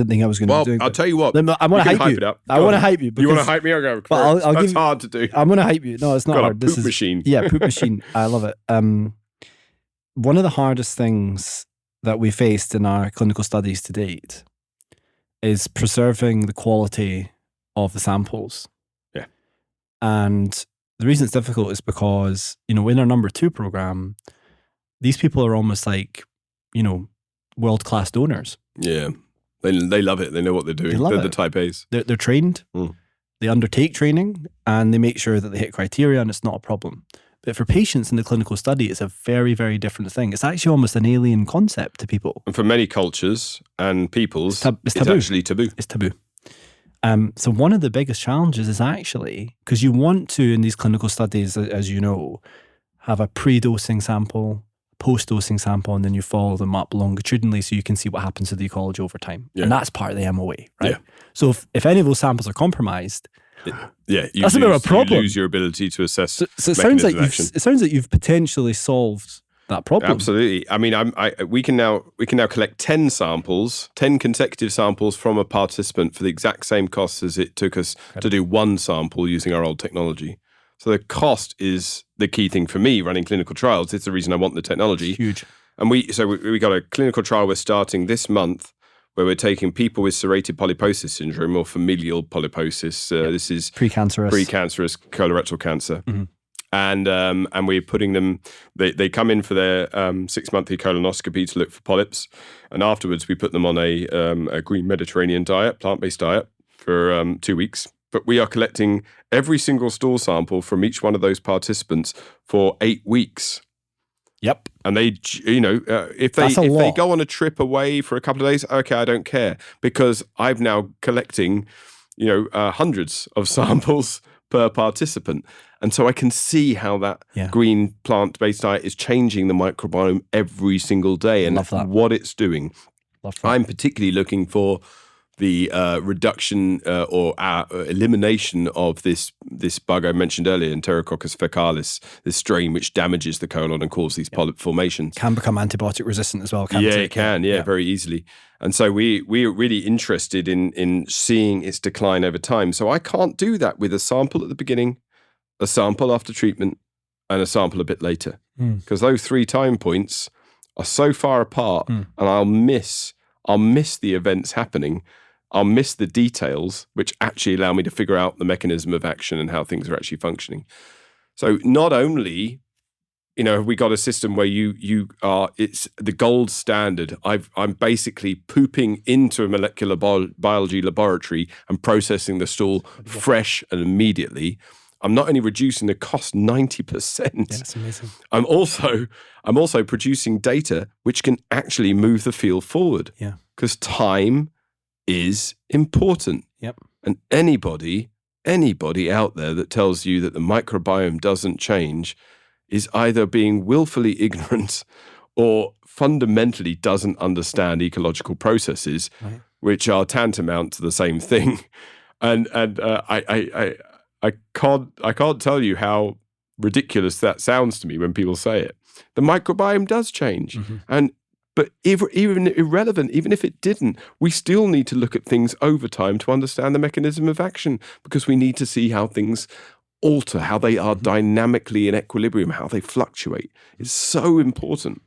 think I was going to do. Well, I'll tell you what. I want to hype you. I want to hype you. You want to hype me? I'll go. That's hard to do. I'm going to hype you. No, it's not hard. Poop machine. Yeah, poop machine. I love it. One of the hardest things that we faced in our clinical studies to date is preserving the quality of the samples. Yeah. And the reason it's difficult is because, in our number 2 program, these people are almost like, world-class donors. Yeah. They love it. They know what they're doing. They're the type A's. They're trained. They undertake training and they make sure that they hit criteria and it's not a problem. But for patients in the clinical study, it's a very, very different thing. It's actually almost an alien concept to people. And for many cultures and peoples, it's actually taboo. It's taboo. So one of the biggest challenges is actually, because you want to, in these clinical studies, as you know, have a pre-dosing sample, post-dosing sample, and then you follow them up longitudinally so you can see what happens to the ecology over time. Yeah. And that's part of the MOA, right? Yeah. So if any of those samples are compromised, that's a bit of a problem. You lose your ability to assess. So it sounds like you've potentially solved that problem. Absolutely. I mean, we can now collect 10 consecutive samples from a participant for the exact same cost as it took us to do one sample using our old technology. So the cost is the key thing for me running clinical trials. It's the reason I want the technology. Huge. And we got a clinical trial we're starting this month where we're taking people with serrated polyposis syndrome or familial polyposis. This is precancerous colorectal cancer. Mm-hmm. And we're putting them, they come in for their 6-monthly colonoscopy to look for polyps. And afterwards we put them on a green Mediterranean diet, plant-based diet for 2 weeks. But we are collecting every single stool sample from each one of those participants for 8 weeks. Yep. And they, if they go on a trip away for a couple of days, okay, I don't care because I'm now collecting, hundreds of samples per participant. And so I can see how that green plant-based diet is changing the microbiome every single day and what it's doing. I'm particularly looking for the reduction or elimination of this bug I mentioned earlier, Enterococcus fecalis, this strain which damages the colon and causes these polyp formations. Can become antibiotic resistant as well, can't it? It can, very easily. And so we're really interested in seeing its decline over time. So I can't do that with a sample at the beginning, a sample after treatment, and a sample a bit later. Because those 3 time points are so far apart and I'll miss the events happening. I'll miss the details, which actually allow me to figure out the mechanism of action and how things are actually functioning. So not only, have we got a system where it's the gold standard. I'm basically pooping into a molecular biology laboratory and processing the stool fresh and immediately. I'm not only reducing the cost 90%. Yeah, that's amazing. I'm also producing data which can actually move the field forward. Yeah. Because time is important. Yep. And anybody out there that tells you that the microbiome doesn't change is either being willfully ignorant or fundamentally doesn't understand ecological processes, right, which are tantamount to the same thing. And I can't tell you how ridiculous that sounds to me when people say it. The microbiome does change, but even irrelevant, even if it didn't, we still need to look at things over time to understand the mechanism of action, because we need to see how things alter, how they are dynamically in equilibrium, how they fluctuate. It's so important.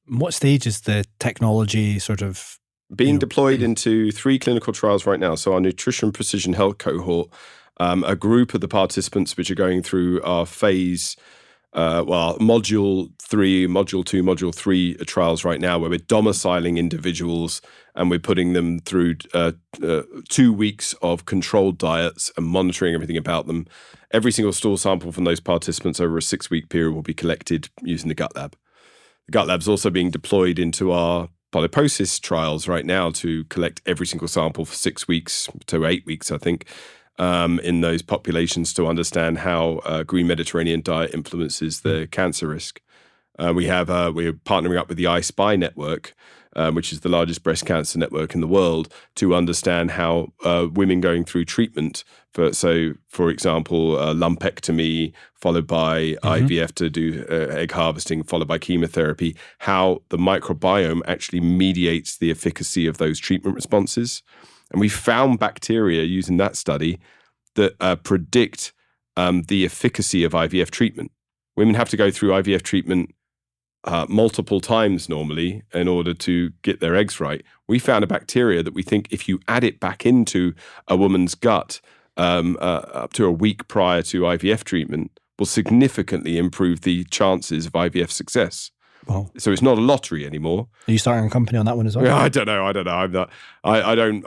What stage is the technology sort of being deployed into 3 clinical trials right now? So our nutrition precision health cohort, a group of the participants which are going through our phase, module 3, module 2, module 3 trials right now, where we're domiciling individuals and we're putting them through 2 weeks of controlled diets and monitoring everything about them. Every single stool sample from those participants over a 6-week period will be collected using the GutLab. The GutLab's also being deployed into our polyposis trials right now to collect every single sample for 6 weeks to 8 weeks, I think, in those populations to understand how green Mediterranean diet influences the cancer risk. We're partnering up with the iSpy network, which is the largest breast cancer network in the world, to understand how women going through treatment for example, lumpectomy, followed by IVF to do egg harvesting, followed by chemotherapy, how the microbiome actually mediates the efficacy of those treatment responses. And we found bacteria using that study that predict the efficacy of IVF treatment. Women have to go through IVF treatment multiple times normally in order to get their eggs right. We found a bacteria that we think if you add it back into a woman's gut up to a week prior to IVF treatment will significantly improve the chances of IVF success. Wow. So it's not a lottery anymore. Are you starting a company on that one as well? Yeah, I don't know. I'm not. I don't.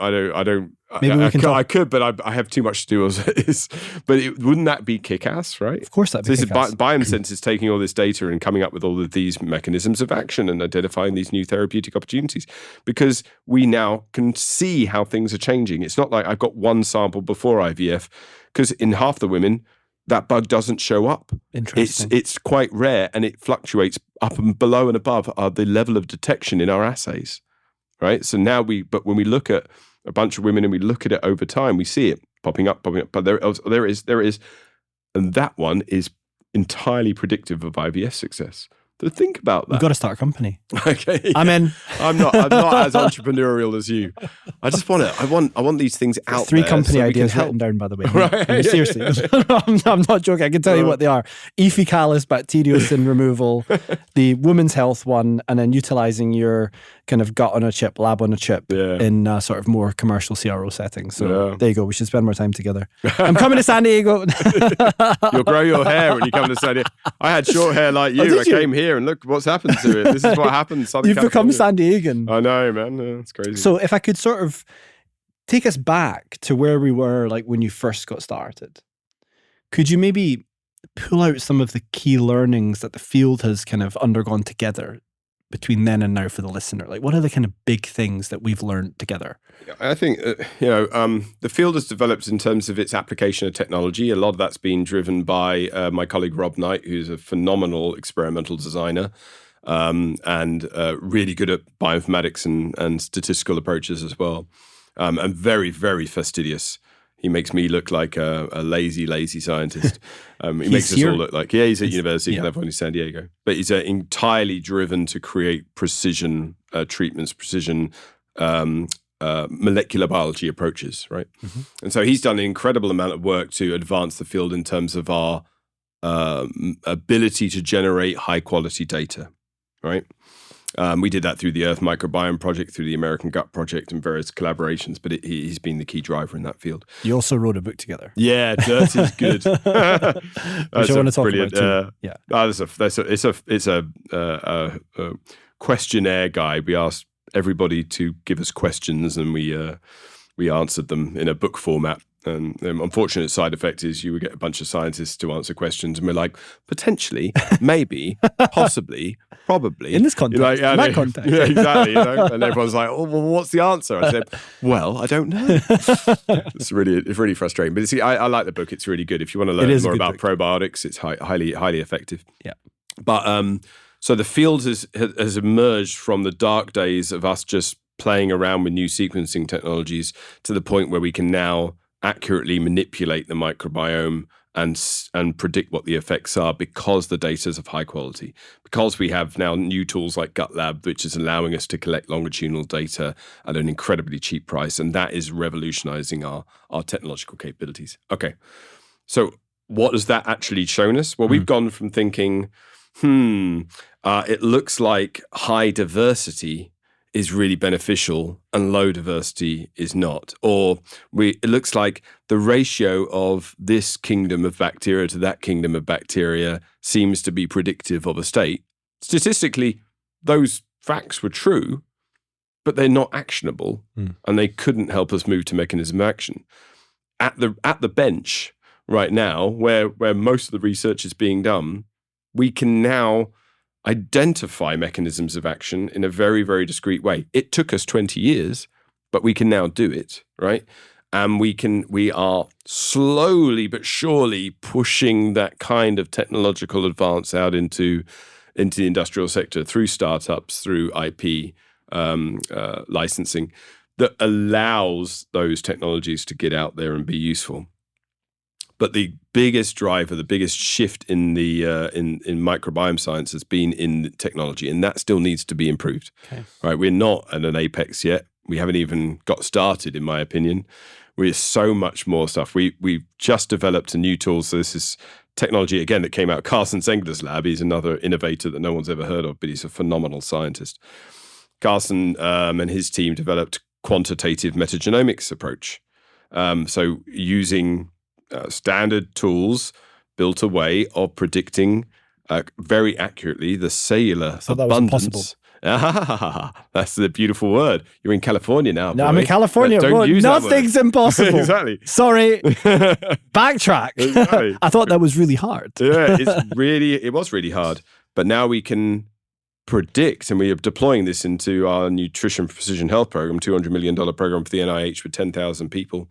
Maybe we can talk. I could, but I have too much to do as it is. But wouldn't that be kick-ass, right? Of course that'd be kick-ass. Biosense is taking all this data and coming up with all of these mechanisms of action and identifying these new therapeutic opportunities, because we now can see how things are changing. It's not like I've got one sample before IVF, because in half the women, that bug doesn't show up. Interesting. It's quite rare, and it fluctuates up and below and above the level of detection in our assays, right? So now but when we look at a bunch of women and we look at it over time, we see it popping up. But there is, and that one is entirely predictive of IVF success. So think about that. We've got to start a company. Okay, yeah. I'm in. I'm not as entrepreneurial as you. I just want it. I want these things out 3 there. company so ideas written down, by the way. Right. I mean, seriously, I'm not joking. I can tell you what they are: Eficalis bacteriocin removal, the women's health one, and then utilizing your kind of gut on a chip, lab on a chip in sort of more commercial CRO settings. So there you go. We should spend more time together. I'm coming to San Diego. You'll grow your hair when you come to San Diego. I had short hair like you. I came here and look what's happened to it. This is what happened. You've become San Diegan. I know, man. It's crazy. So if I could sort of take us back to where we were, like when you first got started, could you maybe pull out some of the key learnings that the field has kind of undergone together between then and now for the listener? Like, what are the kind of big things that we've learned together? I think, the field has developed in terms of its application of technology. A lot of that's been driven by my colleague Rob Knight, who's a phenomenal experimental designer and really good at bioinformatics and statistical approaches as well, and very, very fastidious. He makes me look like a lazy scientist. He makes us all look like, he's at University of California, San Diego. But he's entirely driven to create precision treatments, precision molecular biology approaches, right? Mm-hmm. And so he's done an incredible amount of work to advance the field in terms of our ability to generate high-quality data, right? We did that through the Earth Microbiome Project, through the American Gut Project, and various collaborations. But he's been the key driver in that field. You also wrote a book together. Yeah, Dirt is good. Which I want to talk about too. It's a questionnaire guide. We asked everybody to give us questions, and we answered them in a book format. And the unfortunate side effect is you would get a bunch of scientists to answer questions, and we're like, potentially, maybe, possibly, probably. In this context, in that context. Yeah, exactly. And everyone's like, oh, well, what's the answer? I said, well, I don't know. It's really frustrating. But see, I like the book. It's really good. If you want to learn more about probiotics, it's highly effective. Yeah. But so the field has emerged from the dark days of us just playing around with new sequencing technologies to the point where we can now accurately manipulate the microbiome and predict what the effects are because the data is of high quality. Because we have now new tools like GutLab, which is allowing us to collect longitudinal data at an incredibly cheap price, and that is revolutionizing our technological capabilities. Okay, so what has that actually shown us? Well, we've gone from thinking, it looks like high diversity is really beneficial and low diversity is not. Or it looks like the ratio of this kingdom of bacteria to that kingdom of bacteria seems to be predictive of a state. Statistically, those facts were true, but they're not actionable, and they couldn't help us move to mechanism of action. At the bench right now, where most of the research is being done, we can now identify mechanisms of action in a very, very discrete way. It took us 20 years, but we can now do it, right? And we are slowly but surely pushing that kind of technological advance out into the industrial sector through startups, through IP licensing that allows those technologies to get out there and be useful. But the biggest driver, the biggest shift in the in microbiome science has been in technology, and that still needs to be improved. Okay. Right, we're not at an apex yet. We haven't even got started, in my opinion. We're so much more stuff. We've just developed a new tool. So this is technology again that came out of Carsten Zengler's lab. He's another innovator that no one's ever heard of, but he's a phenomenal scientist. Carsten and his team developed quantitative metagenomics approach. So using standard tools built a way of predicting very accurately the cellular abundance. That's the beautiful word. You're in California now. No, I'm in California. Nothing's impossible. Exactly. Sorry. Backtrack. Exactly. I thought that was really hard. Yeah, it was really hard. But now we can predict, and we are deploying this into our nutrition precision health program, $200 million program for the NIH with 10,000 people.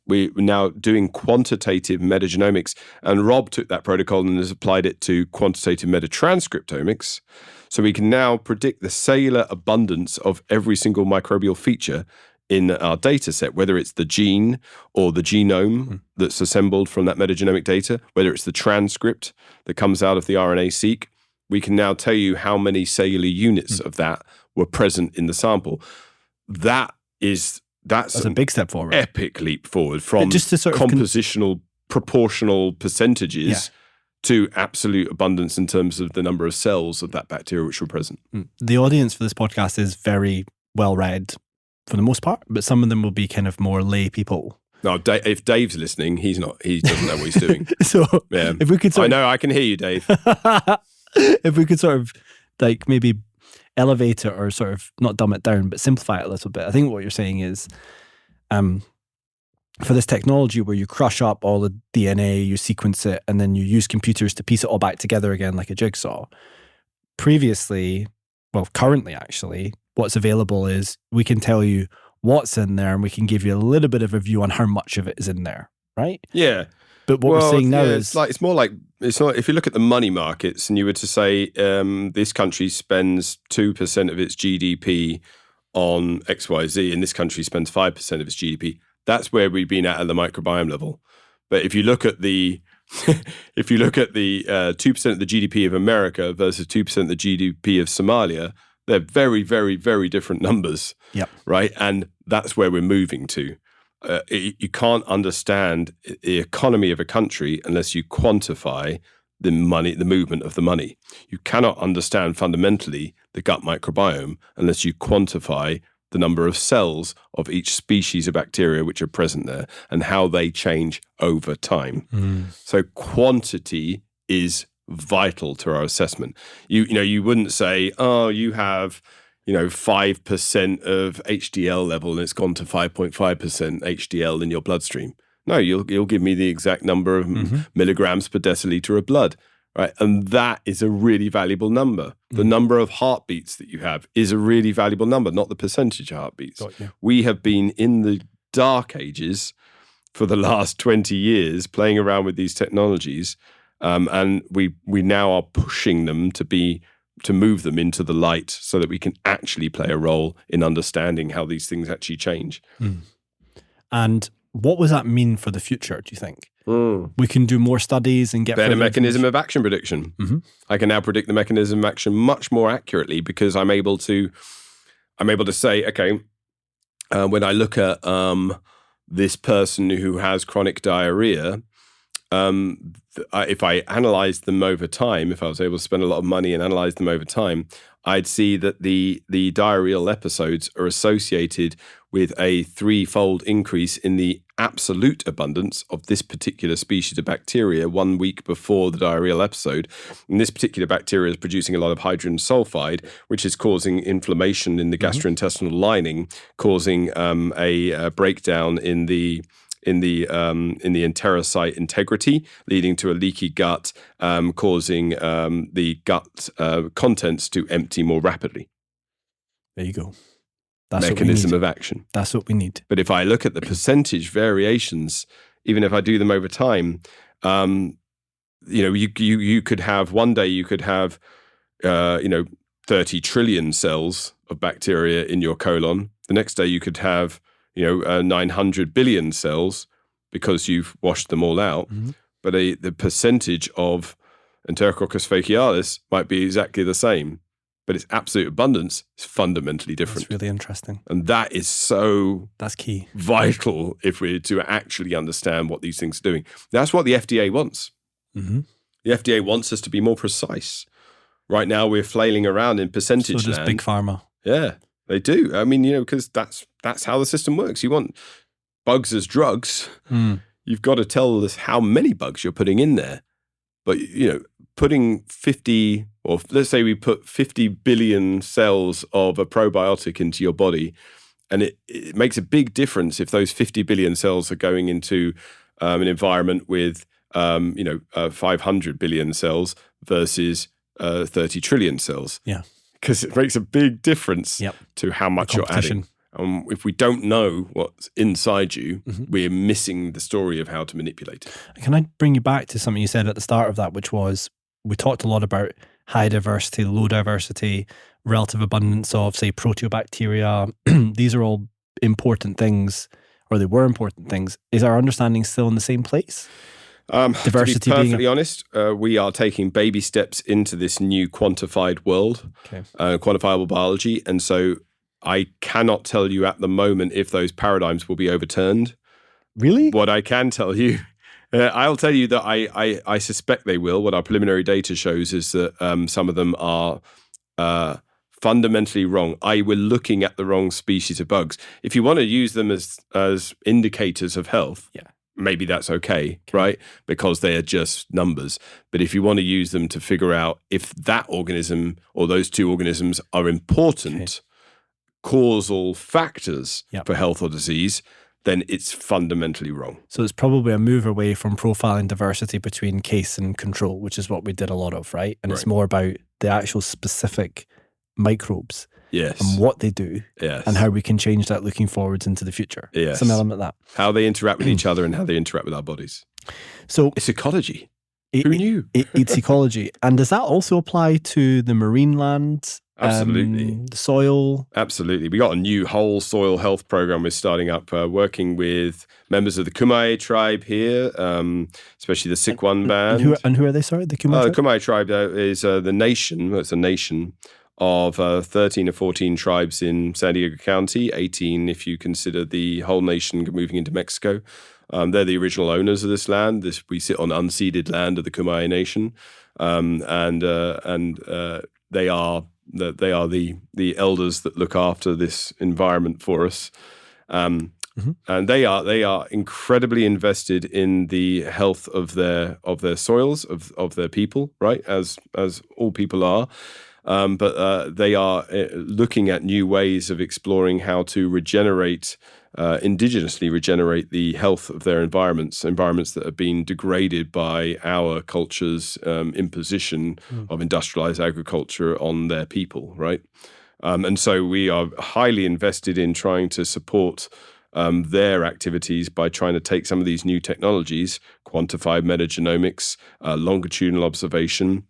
We're now doing quantitative metagenomics, and Rob took that protocol and has applied it to quantitative metatranscriptomics. So we can now predict the cellular abundance of every single microbial feature in our data set, whether it's the gene or the genome that's assembled from that metagenomic data, whether it's the transcript that comes out of the RNA-seq. We can now tell you how many cellular units of that were present in the sample. That's a big step forward. Epic leap forward from just to sort of compositional, proportional percentages to absolute abundance in terms of the number of cells of that bacteria which were present. The audience for this podcast is very well read for the most part, but some of them will be kind of more lay people. No, if Dave's listening, he doesn't know what he's doing. So yeah. If we could I know, I can hear you, Dave. If we could sort of like maybe elevate it or sort of not dumb it down, but simplify it a little bit. I think what you're saying is for this technology where you crush up all the DNA, you sequence it, and then you use computers to piece it all back together again like a jigsaw. Currently actually, what's available is we can tell you what's in there and we can give you a little bit of a view on how much of it is in there, right? Yeah. But what we're seeing now is it's more like if you look at the money markets and you were to say this country spends 2% of its GDP on XYZ and this country spends 5% of its GDP, that's where we've been at the microbiome level. But if you look at the 2% of the GDP of America versus 2% of the GDP of Somalia, they're very, very, very different numbers. Yep. Right? And that's where we're moving to. You can't understand the economy of a country unless you quantify the movement of the money. You cannot understand fundamentally the gut microbiome unless you quantify the number of cells of each species of bacteria which are present there and how they change over time. So quantity is vital to our assessment. You wouldn't say, oh, you have 5% of HDL level and it's gone to 5.5% HDL in your bloodstream. No, you'll give me the exact number of milligrams per deciliter of blood, right? And that is a really valuable number. The number of heartbeats that you have is a really valuable number, not the percentage of heartbeats. We have been in the dark ages for the last 20 years playing around with these technologies, and we now are pushing them to move them into the light so that we can actually play a role in understanding how these things actually change. And what does that mean for the future, do you think? We can do more studies and get better mechanism of action prediction. I can now predict the mechanism of action much more accurately because I'm able to say, okay, when I look at this person who has chronic diarrhea, if I analyze them over time, if I was able to spend a lot of money and analyze them over time, I'd see that the diarrheal episodes are associated with a 3-fold increase in the absolute abundance of this particular species of bacteria 1 week before the diarrheal episode. And this particular bacteria is producing a lot of hydrogen sulfide, which is causing inflammation in the gastrointestinal lining, causing a breakdown in the enterocyte integrity, leading to a leaky gut, causing the gut contents to empty more rapidly. There you go. That's mechanism of action. That's what we need. But if I look at the percentage variations, even if I do them over time, you could have one day you could have 30 trillion cells of bacteria in your colon. The next day you could have 900 billion cells because you've washed them all out. But the percentage of Enterococcus facialis might be exactly the same, but its absolute abundance is fundamentally different. That's really interesting. And that is that's key. Vital if we're to actually understand what these things are doing. That's what the FDA wants. The FDA wants us to be more precise. Right now we're flailing around in percentage So does Big Pharma. Yeah. They do. I mean, because that's how the system works. You want bugs as drugs. You've got to tell us how many bugs you're putting in there. But, putting 50, or let's say we put 50 billion cells of a probiotic into your body, and it makes a big difference if those 50 billion cells are going into an environment with, 500 billion cells versus 30 trillion cells. Yeah. Because it makes a big difference to how much you're adding. If we don't know what's inside you, we're missing the story of how to manipulate it. Can I bring you back to something you said at the start of that, which was, we talked a lot about high diversity, low diversity, relative abundance of, say, proteobacteria. These are all important things, or they were important things. Is our understanding still in the same place? Diversity, to be perfectly honest, we are taking baby steps into this new quantified world, quantifiable biology. And so I cannot tell you at the moment if those paradigms will be overturned. Really? What I can tell you, I'll tell you that I suspect they will. What our preliminary data shows is that some of them are fundamentally wrong. We're looking at the wrong species of bugs. If you want to use them as indicators of health, maybe that's okay, right? Because they are just numbers. But if you want to use them to figure out if that organism or those two organisms are important causal factors for health or disease, then it's fundamentally wrong. So it's probably a move away from profiling diversity between case and control, which is what we did a lot of, right? And it's more about the actual specific microbes. And what they do, and how we can change that looking forwards into the future. Some element of that. How they interact with each other and how they interact with our bodies. So it's ecology. Who knew? It's ecology. And does that also apply to the marine land? Absolutely. The soil? Absolutely. We got a new whole soil health program we're starting up, working with members of the Kumeyaay tribe here, especially the Sikwan band. And who are they, sorry? The Kumeyaay tribe? The Kumeyaay tribe is the nation. Well, it's a nation of 13 or 14 tribes in San Diego County, 18 if you consider the whole nation moving into Mexico. They're the original owners of this land. We sit on unceded land of the Kumeyaay Nation, and they are the elders that look after this environment for us. And they are incredibly invested in the health of their soils, of their people, right? As all people are. but they are looking at new ways of exploring how to regenerate, indigenously regenerate the health of their environments that have been degraded by our culture's imposition of industrialized agriculture on their people, right? And so we are highly invested in trying to support their activities by trying to take some of these new technologies, quantified metagenomics, longitudinal observation,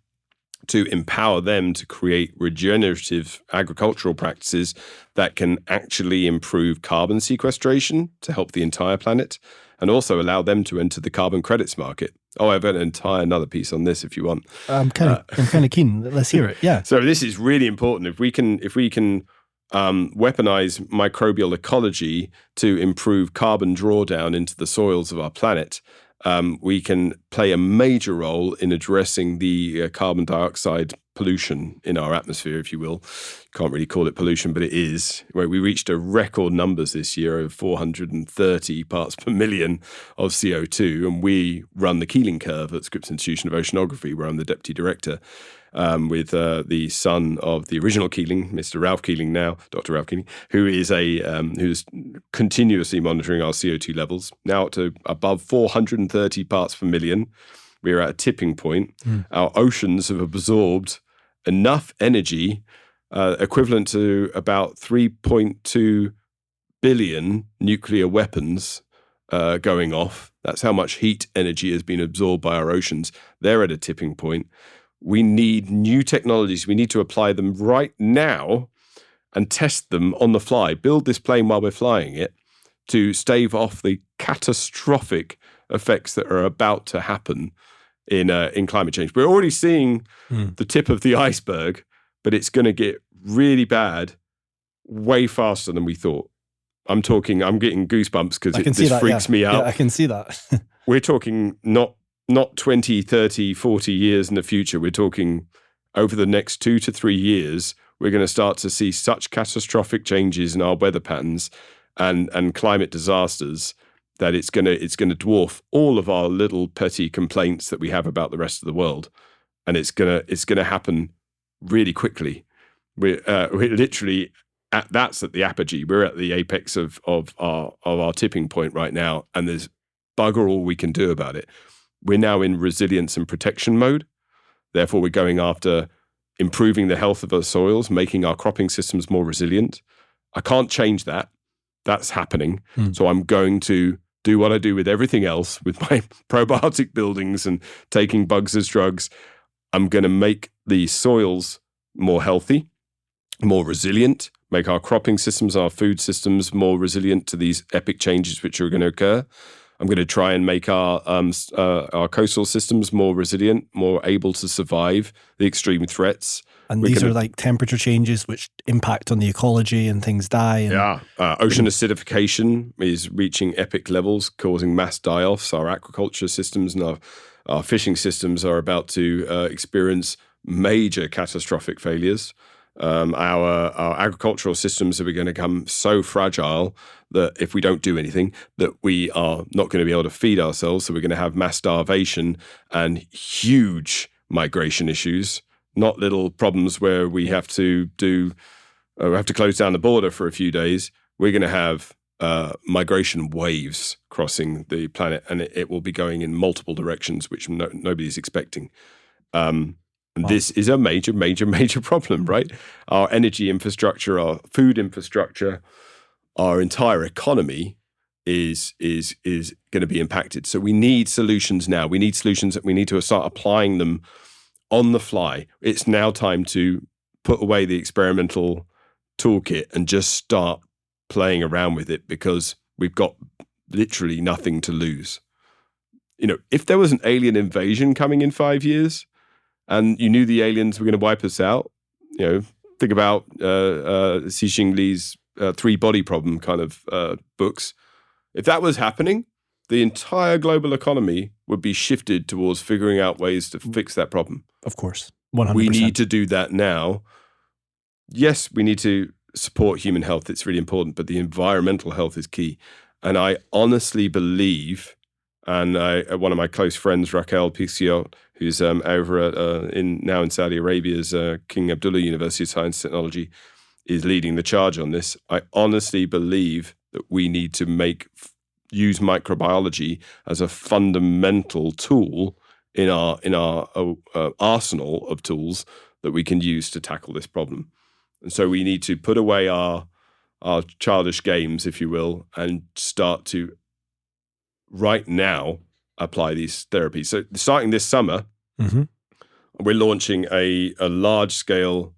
to empower them to create regenerative agricultural practices that can actually improve carbon sequestration to help the entire planet, and also allow them to enter the carbon credits market. Oh, I have an entire another piece on this if you want. I'm kind of keen. Let's hear it. Yeah. So this is really important. If we can weaponize microbial ecology to improve carbon drawdown into the soils of our planet, we can play a major role in addressing the carbon dioxide pollution in our atmosphere, if you will. Can't really call it pollution, but it is. We reached a record numbers this year of 430 parts per million of CO2, and we run the Keeling curve at Scripps Institution of Oceanography, where I'm the deputy director, with the son of the original Keeling, Mr. Ralph Keeling now, Dr. Ralph Keeling, who is who's continuously monitoring our CO2 levels, now up to above 430 parts per million. We're at a tipping point. Our oceans have absorbed enough energy, equivalent to about 3.2 billion nuclear weapons going off. That's how much heat energy has been absorbed by our oceans. They're at a tipping point. We need new technologies. We need to apply them right now and test them on the fly. Build this plane while we're flying it to stave off the catastrophic effects that are about to happen in climate change. We're already seeing the tip of the iceberg, but it's going to get really bad way faster than we thought. I'm getting goosebumps because this freaks me out. Yeah, I can see that. We're talking not 20, 30, 40 years in the future. We're talking over the next 2 to 3 years, we're going to start to see such catastrophic changes in our weather patterns and climate disasters that it's going to dwarf all of our little petty complaints that we have about the rest of the world, and it's going to happen really quickly. We're literally that's at the apogee. We're at the apex of our tipping point right now, and there's bugger all we can do about it. We're now in resilience and protection mode. Therefore, we're going after improving the health of our soils, making our cropping systems more resilient. I can't change that. That's happening. So I'm going to do what I do with everything else, with my probiotic buildings and taking bugs as drugs. I'm going to make the soils more healthy, more resilient, make our cropping systems, our food systems more resilient to these epic changes which are going to occur. I'm going to try and make our coastal systems more resilient, more able to survive the extreme threats. And these are like temperature changes which impact on the ecology and things die. Ocean acidification is reaching epic levels, causing mass die-offs. Our aquaculture systems and our fishing systems are about to experience major catastrophic failures. Our agricultural systems are going to become so fragile that if we don't do anything, that we are not going to be able to feed ourselves. So we're going to have mass starvation and huge migration issues, not little problems where we have to close down the border for a few days. We're going to have migration waves crossing the planet, and it will be going in multiple directions, which nobody's expecting. This is a major, major, major problem, right? Our energy infrastructure, our food infrastructure, our entire economy is going to be impacted. So we need solutions now. We need solutions that we need to start applying them on the fly. It's now time to put away the experimental toolkit and just start playing around with it, because we've got literally nothing to lose. If there was an alien invasion coming in 5 years, and you knew the aliens were going to wipe us out, think about Cixin Li's three-body problem kind of books. If that was happening, the entire global economy would be shifted towards figuring out ways to fix that problem. Of course, 100%. We need to do that now. Yes, we need to support human health. It's really important, but the environmental health is key. And I honestly believe And one of my close friends, Raquel Pixiot, who's over now in Saudi Arabia's King Abdullah University of Science and Technology, is leading the charge on this. I honestly believe that we need to use microbiology as a fundamental tool in our arsenal of tools that we can use to tackle this problem. And so we need to put away our childish games, if you will, and start to right now apply these therapies. So starting this summer, we're launching a large-scale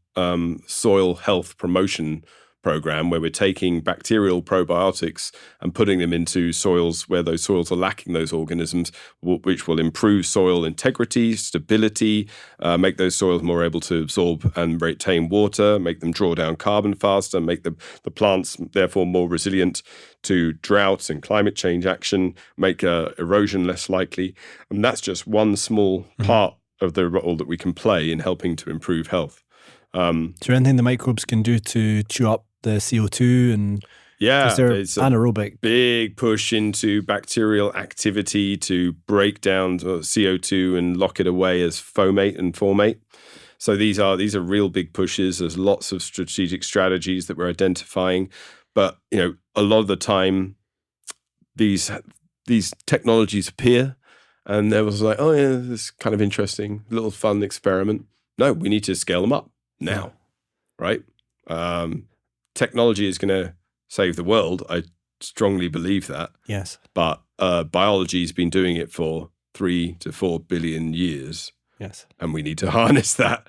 soil health promotion program where we're taking bacterial probiotics and putting them into soils where those soils are lacking those organisms, which will improve soil integrity, stability, make those soils more able to absorb and retain water, make them draw down carbon faster, make the plants therefore more resilient to drought and climate change action, make erosion less likely. And that's just one small part of the role that we can play in helping to improve health. Is there anything the microbes can do to chew up the CO2 and is there anaerobic? Big push into bacterial activity to break down CO2 and lock it away as fomate and formate. So these are real big pushes. There's lots of strategic strategies that we're identifying, but a lot of the time these technologies appear, and there was like, oh yeah, this is kind of interesting, little fun experiment. No, we need to scale them up now, right? Technology is going to save the world. I strongly believe that. Yes. But biology's been doing it for 3 to 4 billion years. Yes. And we need to harness that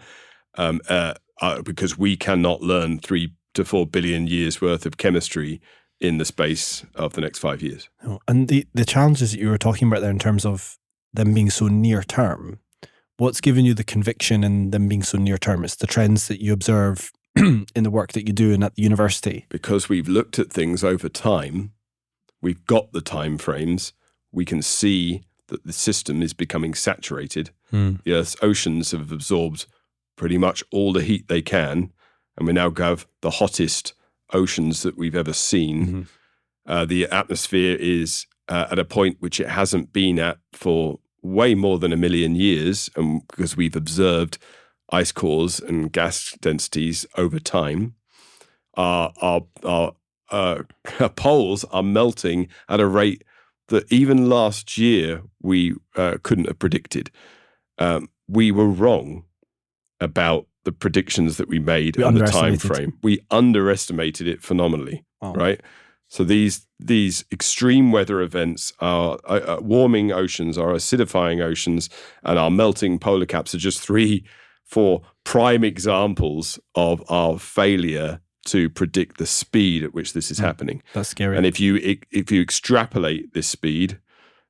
because we cannot learn 3 to 4 billion years worth of chemistry in the space of the next 5 years. Oh, and the challenges that you were talking about there in terms of them being so near term, what's given you the conviction in them being so near term? It's the trends that you observe in the work that you do and at the university. Because we've looked at things over time, we've got the time frames, we can see that the system is becoming saturated. The Earth's oceans have absorbed pretty much all the heat they can, and we now have the hottest oceans that we've ever seen. The atmosphere is at a point which it hasn't been at for way more than 1 million years, and because we've observed ice cores and gas densities over time, our poles are melting at a rate that even last year we couldn't have predicted. We were wrong about the predictions that we made on the time frame. We underestimated it phenomenally, right? So these extreme weather events, our warming oceans, our acidifying oceans, and our melting polar caps are just 3-4 prime examples of our failure to predict the speed at which this is happening. That's scary. And if you extrapolate this speed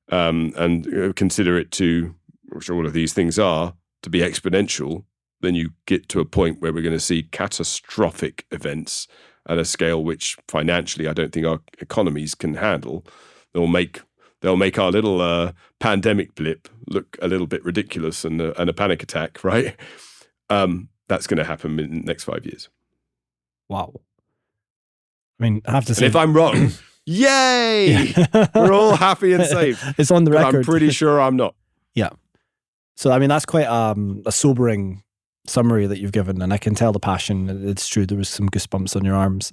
and consider it to, which all of these things are, to be exponential, then you get to a point where we're going to see catastrophic events at a scale which financially I don't think our economies can handle. They'll make our little pandemic blip look a little bit ridiculous and a panic attack, right? That's going to happen in the next 5 years. Wow. I mean, I have to say, and if I'm wrong, yay! We're all happy and safe. It's on the record. I'm pretty sure I'm not. Yeah. So, I mean, that's quite a sobering summary that you've given, and I can tell the passion. It's true, there was some goosebumps on your arms.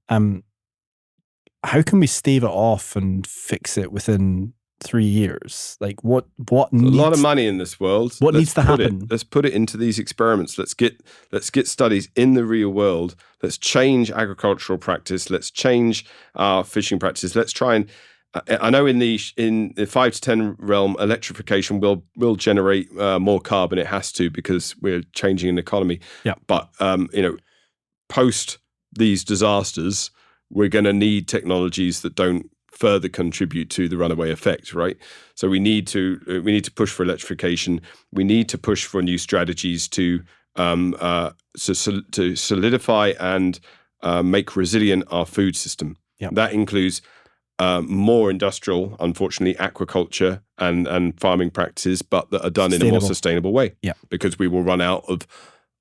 How can we stave it off and fix it within 3 years? Like, what needs, a lot of money in this world. What needs to happen? Let's put it into these experiments. Let's get studies in the real world. Let's change agricultural practice. Let's change our fishing practices. Let's try and I know in the 5 to 10 realm, electrification will generate more carbon. It has to, because we're changing an economy. Yeah. But post these disasters, we're going to need technologies that don't further contribute to the runaway effect, right? So we need to push for electrification. We need to push for new strategies to solidify and make resilient our food system. Yeah. That includes more industrial, unfortunately, aquaculture and farming practices, but that are done in a more sustainable way. Yeah. Because we will run out of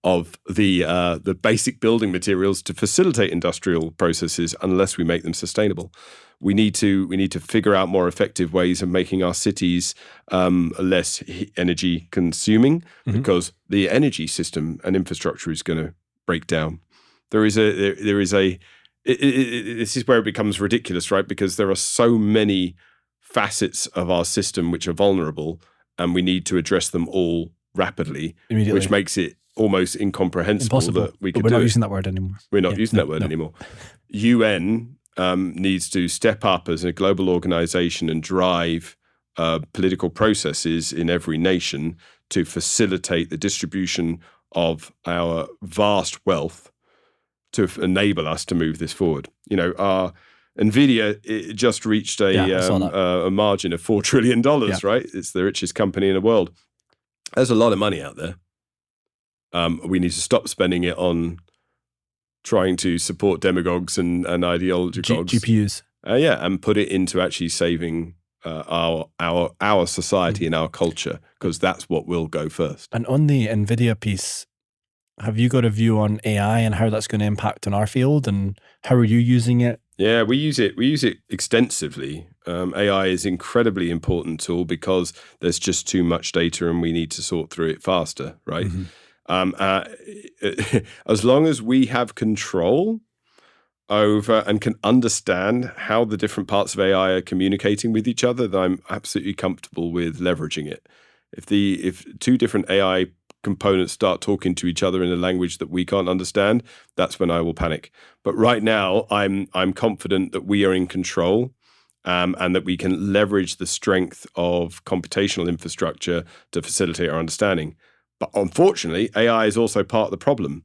of the basic building materials to facilitate industrial processes unless we make them sustainable. We need to figure out more effective ways of making our cities less energy consuming, because the energy system and infrastructure is going to break down. This is where it becomes ridiculous, right? Because there are so many facets of our system which are vulnerable, and we need to address them all rapidly, which makes it almost incomprehensible that we could do it. We're not using that word anymore. We're not using that word anymore. UN needs to step up as a global organization and drive political processes in every nation to facilitate the distribution of our vast wealth to enable us to move this forward. Our NVIDIA just reached a margin of $4 trillion, right? It's the richest company in the world. There's a lot of money out there. We need to stop spending it on trying to support demagogues and ideologies. GPUs. And put it into actually saving our society and our culture, because that's what will go first. And on the NVIDIA piece, have you got a view on AI and how that's going to impact on our field, and how are you using it? Yeah, we use it extensively. AI is an incredibly important tool because there's just too much data and we need to sort through it faster, right? As long as we have control over and can understand how the different parts of AI are communicating with each other, then I'm absolutely comfortable with leveraging it. If two different AI components start talking to each other in a language that we can't understand, that's when I will panic. But right now, I'm confident that we are in control, and that we can leverage the strength of computational infrastructure to facilitate our understanding. But unfortunately, AI is also part of the problem.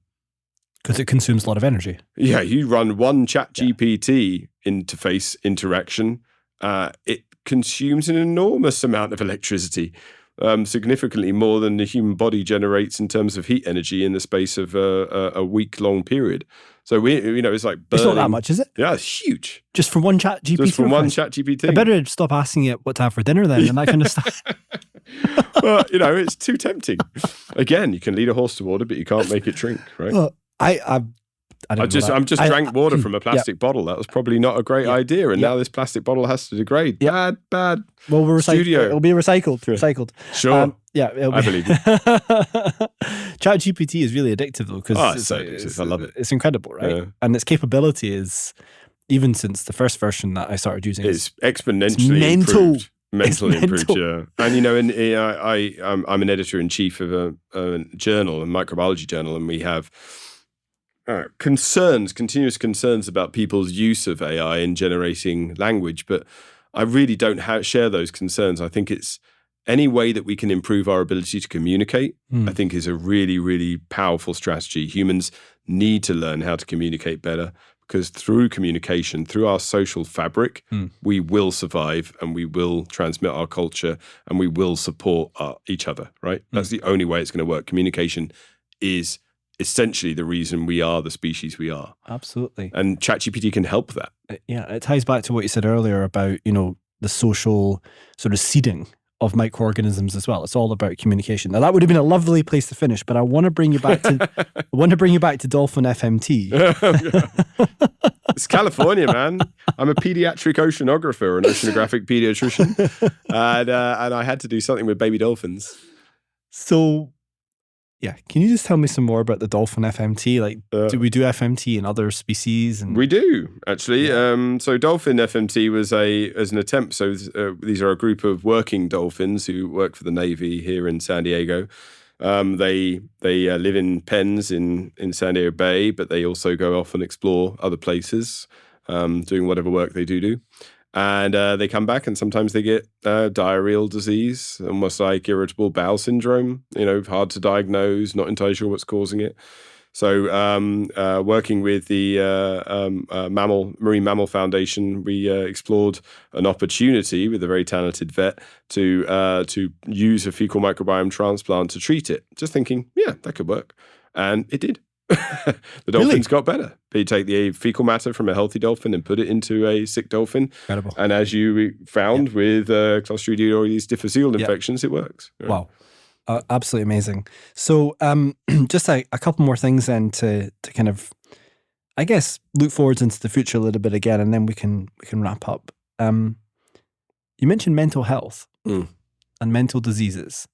Because it consumes a lot of energy. Yeah, you run one ChatGPT interface interaction, it consumes an enormous amount of electricity. Significantly more than the human body generates in terms of heat energy in the space of a week-long period. So it's like burning. It's not that much, is it? Yeah, it's huge. Just for one ChatGPT. Just for one ChatGPT. I better stop asking it what to have for dinner then, and that kind of stuff. Well, it's too tempting. Again, you can lead a horse to water, but you can't make it drink, right? Well, I just drank water from a plastic bottle. That was probably not a great idea, and now this plastic bottle has to degrade. Bad. Well, we'll studio. It'll be recycled. Sure. I believe you. ChatGPT is really addictive though, because it's so addictive. I love it. It's incredible, right? Yeah. And its capability is, even since the first version that I started using, it's exponentially improved. Mentally improved, yeah. And I'm an editor-in-chief of a journal, a microbiology journal, and we have continuous concerns about people's use of AI in generating language, but I really don't share those concerns. I think it's any way that we can improve our ability to communicate, I think is a really, really powerful strategy. Humans need to learn how to communicate better, because through communication, through our social fabric, we will survive and we will transmit our culture and we will support each other, right? That's the only way it's going to work. Communication is essentially the reason we are the species we are. Absolutely. And ChatGPT can help that. Yeah, it ties back to what you said earlier about, the social sort of seeding of microorganisms as well. It's all about communication. Now that would have been a lovely place to finish, but I want to bring you back to dolphin FMT. It's California, man. I'm a pediatric oceanographer, an oceanographic pediatrician, and I had to do something with baby dolphins. So, yeah, can you just tell me some more about the dolphin FMT? Like, do we do FMT in other species? And we do, actually. Yeah. So dolphin FMT was an attempt. So these are a group of working dolphins who work for the Navy here in San Diego. They live in pens in San Diego Bay, but they also go off and explore other places, doing whatever work they do. And they come back, and sometimes they get diarrheal disease, almost like irritable bowel syndrome, hard to diagnose, not entirely sure what's causing it. So working with the Marine Mammal Foundation, we explored an opportunity with a very talented vet to use a fecal microbiome transplant to treat it. Just thinking, yeah, that could work. And it did. The dolphins got better. You take the fecal matter from a healthy dolphin and put it into a sick dolphin. Incredible. And as you found with Clostridium or these difficile infections, it works. Wow. Absolutely amazing. So just a couple more things then to kind of, I guess, look forwards into the future a little bit again, and then we can wrap up. You mentioned mental health and mental diseases.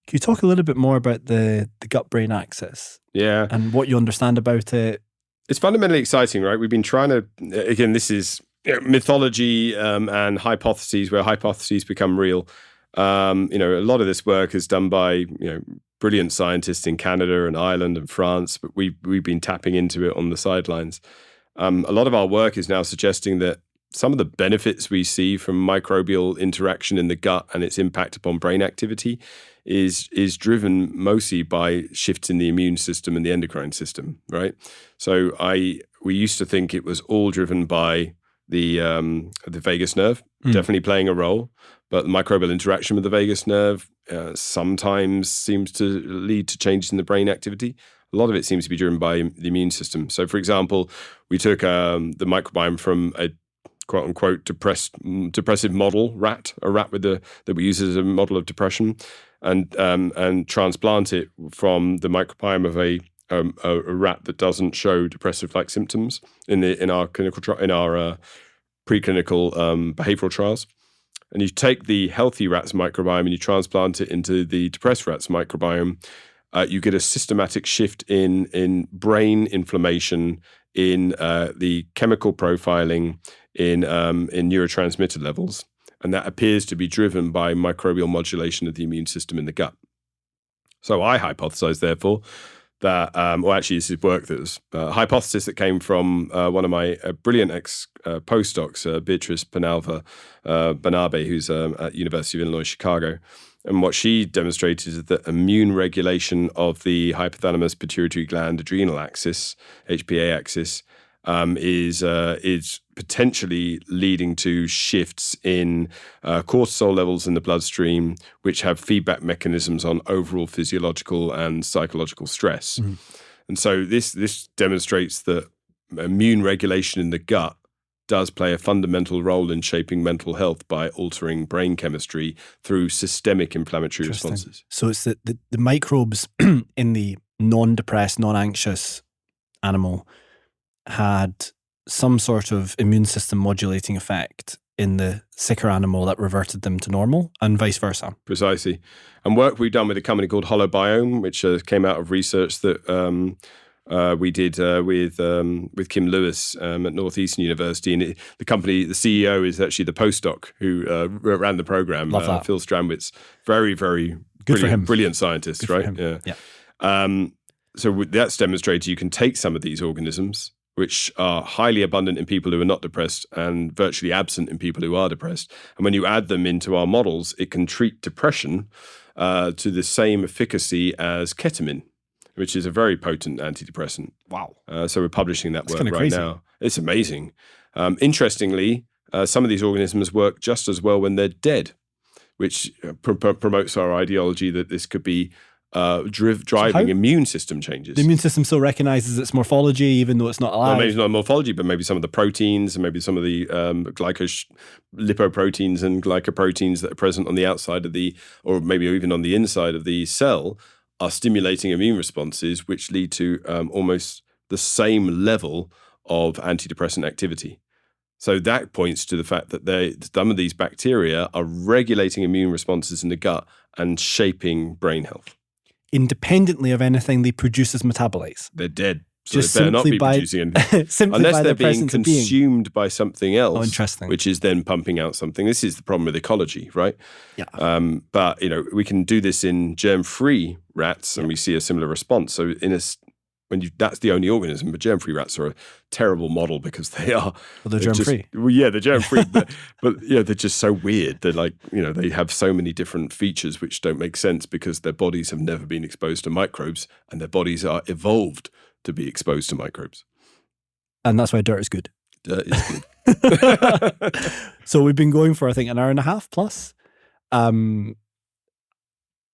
Can you talk a little bit more about the gut-brain axis? Yeah. And what you understand about it? It's fundamentally exciting, right? We've been trying to, again, this is mythology and hypotheses, where hypotheses become real. A lot of this work is done by, brilliant scientists in Canada and Ireland and France, but we've been tapping into it on the sidelines. A lot of our work is now suggesting that some of the benefits we see from microbial interaction in the gut and its impact upon brain activity is driven mostly by shifts in the immune system and the endocrine system, right? So we used to think it was all driven by the vagus nerve, definitely playing a role, but the microbial interaction with the vagus nerve sometimes seems to lead to changes in the brain activity. A lot of it seems to be driven by the immune system. So, for example, we took the microbiome from a quote-unquote depressive model rat, that we use as a model of depression, and transplant it from the microbiome of a rat that doesn't show depressive-like symptoms in our clinical in our preclinical behavioral trials. And you take the healthy rat's microbiome and you transplant it into the depressed rat's microbiome, you get a systematic shift in brain inflammation, in the chemical profiling, in neurotransmitter levels. And that appears to be driven by microbial modulation of the immune system in the gut. So I hypothesize, therefore, that, this is work that was a hypothesis that came from one of my brilliant postdocs, Beatrice Penalva Banabe, who's at University of Illinois, Chicago. And what she demonstrated is that immune regulation of the hypothalamus pituitary gland adrenal axis, HPA axis, is potentially leading to shifts in cortisol levels in the bloodstream, which have feedback mechanisms on overall physiological and psychological stress. Mm-hmm. And so this demonstrates that immune regulation in the gut does play a fundamental role in shaping mental health by altering brain chemistry through systemic inflammatory responses. So it's the microbes in the non-depressed, non-anxious animal had some sort of immune system modulating effect in the sicker animal that reverted them to normal, and vice versa. Precisely. And work we've done with a company called Holobiome, which came out of research that we did with Kim Lewis at Northeastern University. And the CEO is actually the postdoc who ran the program. Love that. Phil Strandwitz, very, very brilliant scientist, right? Yeah. So that's demonstrated you can take some of these organisms, which are highly abundant in people who are not depressed and virtually absent in people who are depressed. And when you add them into our models, it can treat depression to the same efficacy as ketamine, which is a very potent antidepressant. Wow. So we're publishing that work right now. It's amazing. Interestingly, some of these organisms work just as well when they're dead, which promotes our ideology that this could be driving immune system changes. The immune system still recognizes its morphology, even though it's not alive. Well, maybe it's not morphology, but maybe some of the proteins and maybe some of the lipoproteins and glycoproteins that are present on the outside or maybe even on the inside of the cell are stimulating immune responses, which lead to almost the same level of antidepressant activity. So that points to the fact that some of these bacteria are regulating immune responses in the gut and shaping brain health. Independently of anything they produce as metabolites. They're dead. So they better not be producing anything. Unless they're being consumed by something else. Oh, interesting. Which is then pumping out something. This is the problem with ecology, right? Yeah. But we can do this in germ-free rats and we see a similar response. So that's the only organism, but germ-free rats are a terrible model because they are. Well, they're germ-free. They're germ-free, but they're just so weird. They're like, they have so many different features which don't make sense because their bodies have never been exposed to microbes and their bodies are evolved to be exposed to microbes. And that's why dirt is good. Dirt is good. So we've been going for, I think, an hour and a half plus.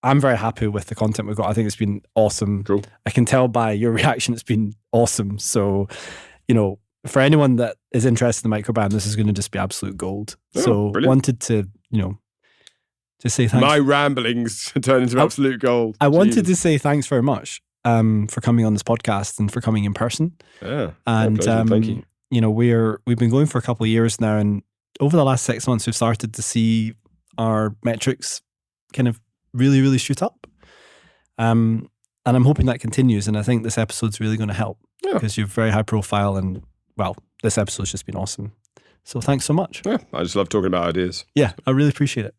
I'm very happy with the content we've got. I think it's been awesome. Cool. I can tell by your reaction it's been awesome. So, for anyone that is interested in the microbiome, this is going to just be absolute gold. Oh, so brilliant. Wanted to, Just say thanks. My ramblings turned into absolute gold. I wanted to say thanks very much for coming on this podcast and for coming in person. Yeah, and thank you. You know, we've been going for a couple of years now, and over the last 6 months, we've started to see our metrics kind of really, really shoot up. And I'm hoping that continues. And I think this episode's really going to help because you're very high profile, and well, this episode's just been awesome. So thanks so much. Yeah, I just love talking about ideas. Yeah, I really appreciate it.